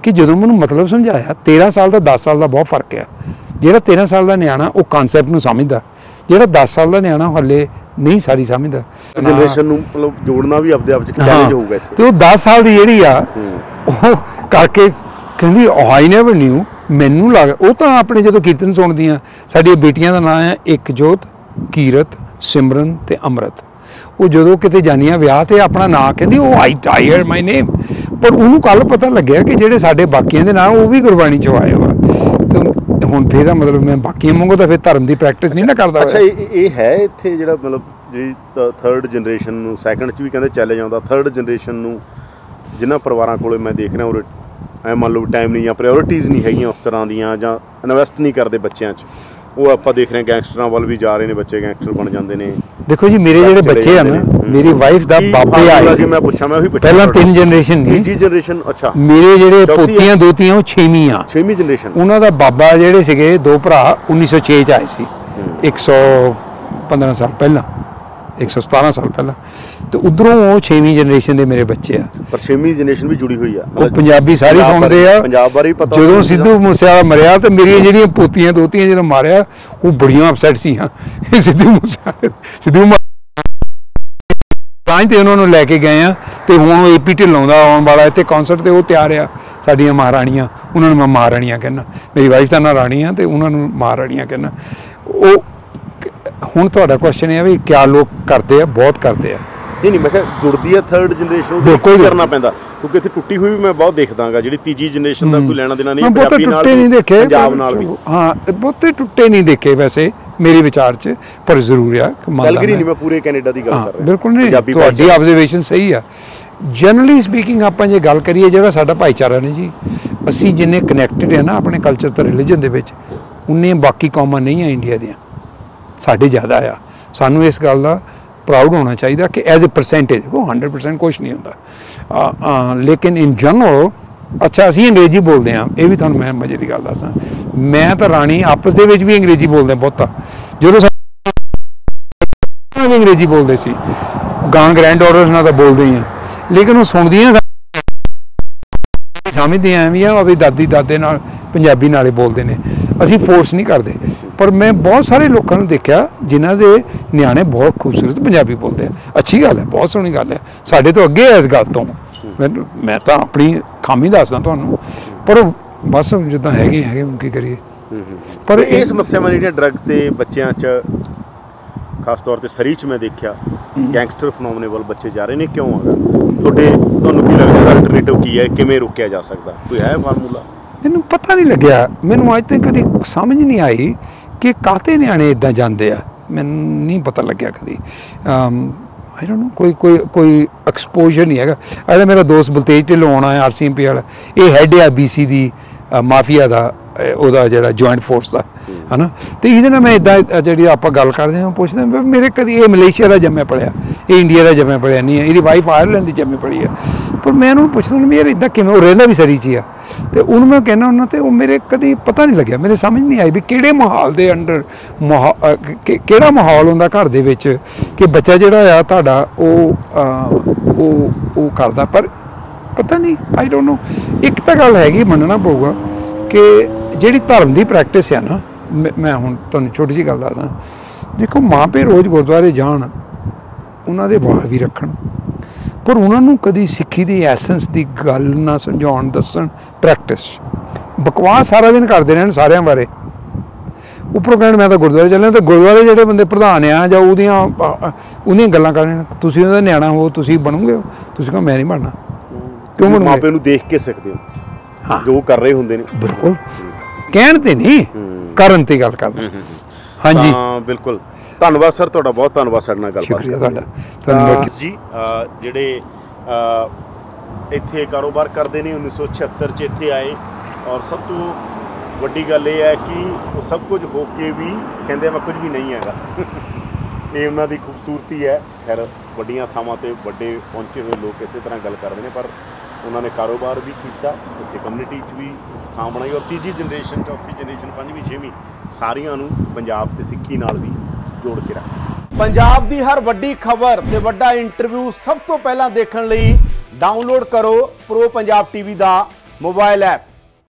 ਕਿ ਜਦੋਂ ਮੈਨੂੰ ਮਤਲਬ ਸਮਝਾਇਆ। 13 ਸਾਲ ਦਾ 10 ਸਾਲ ਦਾ ਬਹੁਤ ਫਰਕ ਆ। ਜਿਹੜਾ 13 ਸਾਲ ਦਾ ਨਿਆਣਾ ਉਹ ਕਨਸੈਪਟ ਨੂੰ ਸਮਝਦਾ, ਜਿਹੜਾ 10 ਸਾਲ ਦਾ ਨਿਆਣਾ ਹਾਲੇ ਨਹੀਂ ਸਾਰੀ ਸਮਝਦਾ। ਜਨਰੇਸ਼ਨ ਨੂੰ ਮਤਲਬ ਜੋੜਨਾ ਵੀ ਆਪਦੇ ਆਪ 'ਚ ਚੈਲੰਜ ਹੋਊਗਾ ਇੱਥੇ। ਤੇ ਉਹ 10 ਸਾਲ ਦੀ ਜਿਹੜੀ ਆ ਉਹ ਕਰਕੇ ਕਹਿੰਦੀ ਆਈ ਨੈਵਰ ਨਿਊ। ਮੈਨੂੰ ਲੱਗ ਉਹ ਤਾਂ ਆਪਣੇ ਜਦੋਂ ਕੀਰਤਨ ਸੁਣਦੀਆਂ, ਸਾਡੀਆਂ ਬੇਟੀਆਂ ਦਾ ਨਾਂ ਹੈ ਇਕਜੋਤ, ਕੀਰਤ, ਸਿਮਰਨ ਤੇ ਅੰਮ੍ਰਿਤ। ਉਹ ਜਦੋਂ ਕਿਤੇ ਜਾਂਦੀਆਂ ਵਿਆਹ ਤੇ ਆਪਣਾ ਨਾਂ ਕਹਿੰਦੀ ਉਹ ਆਈ ਟਾਇਰ ਮਾਈ ਨੇਮ। ਪਰ ਉਹਨੂੰ ਕੱਲ ਪਤਾ ਲੱਗਿਆ ਕਿ ਜਿਹੜੇ ਸਾਡੇ ਬਾਕੀਆਂ ਦੇ ਨਾਂ ਉਹ ਵੀ ਗੁਰਬਾਣੀ ਚੋਂ ਆਏ ਵਾ। ਤੇ ਹੁਣ ਫਿਰ ਦਾ ਮਤਲਬ ਮੈਂ ਬਾਕੀਆਂ ਵਾਂਗੂ ਤਾਂ ਫਿਰ ਧਰਮ ਦੀ ਪ੍ਰੈਕਟਿਸ ਨਹੀਂ ਨਾ ਕਰਦਾ। ਅੱਛਾ, ਇਹ ਹੈ ਇੱਥੇ ਜਿਹੜਾ ਮਤਲਬ ਜਿਹੜੀ ਥਰਡ ਜਨਰੇਸ਼ਨ ਨੂੰ, ਸੈਕੰਡ 'ਚ ਵੀ ਕਹਿੰਦੇ ਚੱਲ ਜਾਂਦਾ, ਥਰਡ ਜਨਰੇਸ਼ਨ ਨੂੰ ਜਿਨ੍ਹਾਂ ਪਰਿਵਾਰਾਂ ਕੋਲੇ ਮੈਂ ਦੇਖ ਰਿਹਾ ਉਹ ਐ ਮੰਨ ਲਓ ਟਾਈਮ ਨਹੀਂ ਜਾਂ ਪ੍ਰਾਇਓਰਿਟੀਜ਼ ਨਹੀਂ ਹੈਗੀਆਂ ਉਸ ਤਰ੍ਹਾਂ ਦੀਆਂ, ਜਾਂ ਇਨਵੈਸਟ ਨਹੀਂ ਕਰਦੇ ਬੱਚਿਆਂ 'ਚ। ਉਹ ਆਪਾਂ ਦੇਖ ਰਹੇ ਗੈਂਗਸਟਰਾਂ ਵੱਲ ਵੀ ਜਾ ਰਹੇ ਨੇ, ਬੱਚੇ ਗੈਂਗਸਟਰ ਬਣ ਜਾਂਦੇ ਨੇ। ਦੇਖੋ ਜੀ, ਮੇਰੇ ਜਿਹੜੇ ਬੱਚੇ ਆ ਨਾ, ਮੇਰੀ ਵਾਈਫ ਦਾ ਬਾਬੇ ਆਏ ਸੀ। ਮੈਂ ਪੁੱਛਾਂ, ਮੈਂ ਉਹੀ ਪੁੱਛਿਆ ਪਹਿਲਾਂ 3 ਜਨਰੇਸ਼ਨ ਨਹੀਂ, ਤੀਜੀ ਜਨਰੇਸ਼ਨ। ਅੱਛਾ, ਮੇਰੇ ਜਿਹੜੇ ਪੋਤੀਆਂ ਦੋਤੀਆਂ ਉਹ 6ਵੀਂ ਆ। 6ਵੀਂ ਜਨਰੇਸ਼ਨ। ਉਹਨਾਂ ਦਾ ਬਾਬਾ ਜਿਹੜੇ ਸੀਗੇ 2 ਭਰਾ 1906 ਚ ਆਏ ਸੀ, 115 ਸਾਲ ਪਹਿਲਾਂ, 117 ਸਾਲ ਪਹਿਲਾਂ। ਤੇ ਉਧਰੋਂ ਉਹ 6ਵੀਂ ਜਨਰੇਸ਼ਨ ਦੇ ਮੇਰੇ ਬੱਚੇ ਆ। ਪਰ 6ਵੀਂ ਜਨਰੇਸ਼ਨ ਵੀ ਜੁੜੀ ਹੋਈ ਆ, ਉਹ ਪੰਜਾਬੀ ਸਾਰੇ ਸੁਣਦੇ ਆ। ਪੰਜਾਬ ਬਾਰੇ ਵੀ ਪਤਾ। ਜਦੋਂ ਸਿੱਧੂ ਮੂਸੇਵਾਲਾ ਮਰਿਆ ਤੇ ਮੇਰੀਆਂ ਜਿਹੜੀਆਂ ਪੋਤੀਆਂ ਦੋਤੀਆਂ ਜਦੋਂ ਮਾਰਿਆ ਉਹ ਬੜੀਆਂ ਅਪਸੈਟ ਸੀਆਂ। ਸਿੱਧੂ ਮੂਸੇਵਾਲਾ ਤਾਂ ਤੇ ਉਹਨਾਂ ਨੂੰ ਲੈ ਕੇ ਗਏ ਆ। ਤੇ ਹੁਣ ਉਹ ਏਪੀ ਢਿੱਲੋਂ ਦਾ ਆਉਣ ਵਾਲਾ ਇੱਥੇ ਕਨਸਰਟ ਤੇ ਉਹ ਤਿਆਰ ਆ। ਸਾਡੀਆਂ ਮਹਾਰਾਣੀਆਂ, ਉਹਨਾਂ ਨੂੰ ਮੈਂ ਮਹਾਰਾਣੀਆਂ ਕਹਿੰਦਾ। ਮੇਰੀ ਵਾਈਫ ਦਾ ਨਾਂ ਰਾਣੀ ਆ ਤੇ ਉਹਨਾਂ ਨੂੰ ਮਹਾਰਾਣੀਆਂ ਕਹਿੰਦਾ। ਉਹ ਹੁਣ ਤੁਹਾਡਾ ਕੁਐਸਚਨ ਇਹ ਵੀ ਕਿਆ ਲੋਕ ਕਰਦੇ ਆ, ਬਹੁਤ ਕਰਦੇ ਆ। ਨਹੀਂ ਮੈਂ ਕਿਹਾ ਜੁੜਦੀ ਆ ਥਰਡ ਜਨਰੇਸ਼ਨ ਨੂੰ, ਬਿਲਕੁਲ ਕਰਨਾ ਪੈਂਦਾ ਕਿਉਂਕਿ ਇੱਥੇ ਟੁੱਟੀ ਹੋਈ ਵੀ ਮੈਂ ਬਹੁਤ ਦੇਖਦਾਗਾ। ਜਿਹੜੀ ਤੀਜੀ ਜਨਰੇਸ਼ਨ ਦਾ ਕੋਈ ਲੈਣਾ ਦੇਣਾ ਨਹੀਂ, ਪੰਜਾਬੀ ਨਾਲ ਨਹੀਂ ਦੇਖੇ, ਪੰਜਾਬ ਨਾਲ ਵੀ। ਹਾਂ, ਬਹੁਤੇ ਟੁੱਟੇ ਨਹੀਂ ਦੇਖੇ ਵੈਸੇ ਮੇਰੇ ਵਿਚਾਰ 'ਚ, ਪਰ ਜ਼ਰੂਰ ਆ। ਕੈਲਗਰੀ ਨਹੀਂ, ਮੈਂ ਪੂਰੇ ਕੈਨੇਡਾ ਦੀ ਗੱਲ ਕਰ ਰਿਹਾ। ਬਿਲਕੁਲ ਨਹੀਂ, ਤੁਹਾਡੀ ਆਬਜ਼ਰਵੇਸ਼ਨ ਸਹੀ ਆ। ਜਨਰਲੀ ਸਪੀਕਿੰਗ ਆਪਾਂ ਜੇ ਗੱਲ ਕਰੀਏ, ਜਿਹੜਾ ਸਾਡਾ ਭਾਈਚਾਰਾ ਨੇ ਜੀ, ਅਸੀਂ ਜਿੰਨੇ ਕਨੈਕਟਡ ਆ ਨਾ ਆਪਣੇ ਕਲਚਰ ਤੇ ਰਿਲੀਜਨ ਦੇ ਵਿੱਚ, ਉਨੇ ਬਾਕੀ ਕੌਮਾਂ ਨਹੀਂ ਆ ਇੰਡੀਆ ਦੀਆਂ, ਸਾਡੇ ਜ਼ਿਆਦਾ ਆ। ਸਾਨੂੰ ਇਸ ਗੱਲ ਦਾ ਪ੍ਰਾਊਡ ਹੋਣਾ ਚਾਹੀਦਾ ਕਿ ਐਜ਼ ਅ ਪਰਸੈਂਟੇਜ ਉਹ 100% ਕੁਛ ਨਹੀਂ ਹੁੰਦਾ। ਲੇਕਿਨ ਇਨ ਜਨਰਲ, ਅੱਛਾ ਅਸੀਂ ਅੰਗਰੇਜ਼ੀ ਬੋਲਦੇ ਹਾਂ, ਇਹ ਵੀ ਤੁਹਾਨੂੰ ਮੈਂ ਮਜ਼ੇ ਦੀ ਗੱਲ ਦੱਸਾਂ। ਮੈਂ ਤਾਂ ਰਾਣੀ ਆਪਸ ਦੇ ਵਿੱਚ ਵੀ ਅੰਗਰੇਜ਼ੀ ਬੋਲਦੇ ਬਹੁਤਾ। ਜਦੋਂ ਵੀ ਅੰਗਰੇਜ਼ੀ ਬੋਲਦੇ ਸੀ, ਗਾਂ ਗ੍ਰੈਂਡ ਡਾਟਰਸ ਨਾਲ ਤਾਂ ਬੋਲਦੇ ਹੀ ਆ, ਲੇਕਿਨ ਉਹ ਸੁਣਦੀਆਂ ਸਮਝਦੀਆਂ ਵੀ ਆ ਵੀ ਦਾਦੀ ਦਾਦੇ ਨਾਲ ਪੰਜਾਬੀ ਨਾਲੇ ਬੋਲਦੇ ਨੇ। ਅਸੀਂ ਫੋਰਸ ਨਹੀਂ ਕਰਦੇ। ਪਰ ਮੈਂ ਬਹੁਤ ਸਾਰੇ ਲੋਕਾਂ ਨੂੰ ਦੇਖਿਆ ਜਿਨ੍ਹਾਂ ਦੇ ਨਿਆਣੇ ਬਹੁਤ ਖੂਬਸੂਰਤ ਪੰਜਾਬੀ ਬੋਲਦੇ ਆ। ਅੱਛੀ ਗੱਲ ਹੈ, ਬਹੁਤ ਸੋਹਣੀ ਗੱਲ ਹੈ, ਸਾਡੇ ਤੋਂ ਅੱਗੇ ਹੈ ਇਸ ਗੱਲ ਤੋਂ। ਮੈਂ ਤਾਂ ਆਪਣੀ ਖਾਮੀ ਦੱਸਦਾ ਤੁਹਾਨੂੰ, ਪਰ ਬਸ ਜਿੱਦਾਂ ਹੈਗੇ ਹੁਣ ਕੀ ਕਰੀਏ। ਪਰ ਇਹ ਸਮੱਸਿਆਵਾਂ ਜਿਹੜੀਆਂ ਡਰੱਗ ਤੇ ਬੱਚਿਆਂ 'ਚ, ਖਾਸ ਤੌਰ ਤੇ ਸਰੀ 'ਚ ਮੈਂ ਦੇਖਿਆ ਗੈਂਗਸਟਰ ਫਨੋਮਨੇ ਵੱਲ ਬੱਚੇ ਜਾ ਰਹੇ ਨੇ, ਕਿਉਂ ਆਗਾ? ਤੁਹਾਨੂੰ ਕੀ ਲੱਗਦਾ ਅਲਟਰਨੇਟਿਵ ਕੀ ਹੈ? ਕਿਵੇਂ ਰੋਕਿਆ ਜਾ ਸਕਦਾ? ਕੋਈ ਹੈ ਫਾਰਮੂਲਾ? ਮੈਨੂੰ ਪਤਾ ਨਹੀਂ ਲੱਗਿਆ। ਮੈਨੂੰ ਅੱਜ ਤੱਕ ਕਦੀ ਸਮਝ ਨਹੀਂ ਆਈ ਕਿ ਕਾਹਤੇ ਨਿਆਣੇ ਇੱਦਾਂ ਜਾਂਦੇ ਆ। ਮੈਨੂੰ ਨਹੀਂ ਪਤਾ ਲੱਗਿਆ ਕਦੀ। ਆਈ ਡੋਂਟ ਨੋ, ਕੋਈ ਐਕਸਪੋਜ਼ਰ ਨਹੀਂ ਹੈਗਾ। ਅਰੇ ਮੇਰਾ ਦੋਸਤ ਬਲਤੇਜ ਢਿੱਲੋਂ ਆਉਣਾ ਹੈ, RCMP ਵਾਲਾ, ਇਹ ਹੈਡ ਆ BC ਦੀ ਮਾਫੀਆ ਦਾ, ਉਹਦਾ ਜਿਹੜਾ ਜੁਆਇੰਟ ਫੋਰਸ ਦਾ ਹੈ ਨਾ। ਅਤੇ ਇਹਦੇ ਨਾਲ ਮੈਂ ਇੱਦਾਂ ਜਿਹੜੀ ਆਪਾਂ ਗੱਲ ਕਰਦੇ ਹਾਂ, ਪੁੱਛਦਾ ਮੇਰੇ ਕਦੀ ਇਹ ਮਲੇਸ਼ੀਆ ਦਾ ਜੰਮਿਆ ਪਲਿਆ, ਇਹ ਇੰਡੀਆ ਦਾ ਜੰਮਿਆ ਪਲਿਆ ਨਹੀਂ ਹੈ, ਇਹਦੀ ਵਾਈਫ ਆਇਰਲੈਂਡ ਦੀ ਜੰਮੀ ਪਲੀ ਆ। ਪਰ ਮੈਂ ਉਹਨੂੰ ਪੁੱਛਦਾ ਵੀ ਯਾਰ ਇੱਦਾਂ ਕਿਵੇਂ? ਉਹ ਰਹਿੰਦਾ ਵੀ ਸਰੀ 'ਚ ਹੀ ਆ। ਅਤੇ ਉਹਨੂੰ ਮੈਂ ਕਹਿੰਦਾ ਉਹਨਾਂ, ਅਤੇ ਉਹ ਮੇਰੇ ਕਦੀ ਪਤਾ ਨਹੀਂ ਲੱਗਿਆ, ਮੇਰੇ ਸਮਝ ਨਹੀਂ ਆਈ ਵੀ ਕਿਹੜੇ ਮਾਹੌਲ ਦੇ ਅੰਡਰ ਕਿਹੜਾ ਮਾਹੌਲ ਹੁੰਦਾ ਘਰ ਦੇ ਵਿੱਚ ਕਿ ਬੱਚਾ ਜਿਹੜਾ ਆ ਤੁਹਾਡਾ ਉਹ ਕਰਦਾ। ਪਰ ਪਤਾ ਨਹੀਂ, ਆਈ ਡੋਂਟ ਨੋ। ਇੱਕ ਤਾਂ ਗੱਲ ਹੈਗੀ, ਮੰਨਣਾ ਪਊਗਾ ਕਿ ਜਿਹੜੀ ਧਰਮ ਦੀ ਪ੍ਰੈਕਟਿਸ ਆ ਨਾ, ਮੈਂ ਹੁਣ ਤੁਹਾਨੂੰ ਛੋਟੀ ਜਿਹੀ ਗੱਲ ਦੱਸਦਾ। ਦੇਖੋ, ਮਾਂ ਪਿਓ ਰੋਜ਼ ਗੁਰਦੁਆਰੇ ਜਾਣ, ਉਹਨਾਂ ਦੇ ਵਾਲ ਵੀ ਰੱਖਣ, ਪਰ ਉਹਨਾਂ ਨੂੰ ਕਦੀ ਸਿੱਖੀ ਦੀ ਐਸੈਂਸ ਦੀ ਗੱਲ ਨਾ ਸਮਝਾਉਣ, ਦੱਸਣ। ਪ੍ਰੈਕਟਿਸ ਬਕਵਾਸ ਸਾਰਾ ਦਿਨ ਕਰਦੇ ਰਹਿਣ ਸਾਰਿਆਂ ਬਾਰੇ। ਉੱਪਰੋਂ ਕਹਿਣ ਮੈਂ ਤਾਂ ਗੁਰਦੁਆਰੇ ਚੱਲਿਆ, ਤਾਂ ਗੁਰਦੁਆਰੇ ਜਿਹੜੇ ਬੰਦੇ ਪ੍ਰਧਾਨ ਆ ਜਾਂ ਉਹਦੀਆਂ ਗੱਲਾਂ ਕਰਨ, ਤੁਸੀਂ ਉਹਦਾ ਨਿਆਣਾ ਹੋ, ਤੁਸੀਂ ਬਣੋਗੇ? ਤੁਸੀਂ ਕਹੋ ਮੈਂ ਨਹੀਂ ਬਣਨਾ। ਕਿਉਂ ਬਣੂਗੇ? ਮਾਪੇ ਨੂੰ ਦੇਖ ਕੇ ਸਿੱਖਦੇ ਹੋ ਹਾਂ ਜੋ ਕਰ ਰਹੇ ਹੁੰਦੇ ਨੇ। ਬਿਲਕੁਲ, ਕਹਿਣ ਤੇ ਨਹੀਂ, ਕਰਨ ਤੇ ਗੱਲ ਕਰਦੇ। ਹਾਂਜੀ ਹਾਂ ਬਿਲਕੁਲ, ਧੰਨਵਾਦ ਸਰ ਤੁਹਾਡਾ, ਬਹੁਤ ਧੰਨਵਾਦ ਸਾਡੇ ਨਾਲ ਗੱਲਬਾਤ ਸ਼ੁਕਰੀਆ ਕਰਨ ਲਈ। ਤੁਹਾਡਾ, ਧੰਨਵਾਦ ਜੀ ਜਿਹੜੇ ਇੱਥੇ ਕਾਰੋਬਾਰ ਕਰਦੇ ਨੇ 1976 'ਚ ਇੱਥੇ ਆਏ, ਔਰ ਸਭ ਤੋਂ ਵੱਡੀ ਗੱਲ ਇਹ ਹੈ ਕਿ ਉਹ ਸਭ ਕੁਝ ਹੋ ਕੇ ਵੀ ਕਹਿੰਦੇ ਮੈਂ ਕੁਝ ਵੀ ਨਹੀਂ ਹੈਗਾ। ਇਹ ਉਹਨਾਂ ਦੀ ਖੂਬਸੂਰਤੀ ਹੈ। ਖੈਰ ਵੱਡੀਆਂ ਥਾਵਾਂ 'ਤੇ ਵੱਡੇ ਪਹੁੰਚੇ ਹੋਏ ਲੋਕ ਇਸੇ ਤਰ੍ਹਾਂ ਗੱਲ ਕਰਦੇ ਨੇ, ਪਰ ਉਹਨਾਂ ਨੇ ਕਾਰੋਬਾਰ ਵੀ ਕੀਤਾ, ਇੱਥੇ ਕਮਿਊਨਿਟੀ 'ਚ ਵੀ ਥਾਂ ਬਣਾਈ, ਔਰ ਤੀਜੀ ਜਨਰੇਸ਼ਨ, ਚੌਥੀ ਜਨਰੇਸ਼ਨ, ਪੰਜਵੀਂ, ਛੇਵੀਂ ਸਾਰੀਆਂ ਨੂੰ ਪੰਜਾਬ ਤੇ ਸਿੱਖੀ ਨਾਲ ਵੀ ਜੋੜ ਕੇ ਰੱਖ। ਪੰਜਾਬ ਦੀ ਹਰ ਵੱਡੀ ਖਬਰ ਤੇ ਵੱਡਾ ਇੰਟਰਵਿਊ ਸਭ ਤੋਂ ਪਹਿਲਾਂ ਦੇਖਣ ਲਈ ਡਾਊਨਲੋਡ ਕਰੋ ਪ੍ਰੋ ਪੰਜਾਬ ਟੀਵੀ ਦਾ ਮੋਬਾਈਲ ਐਪ।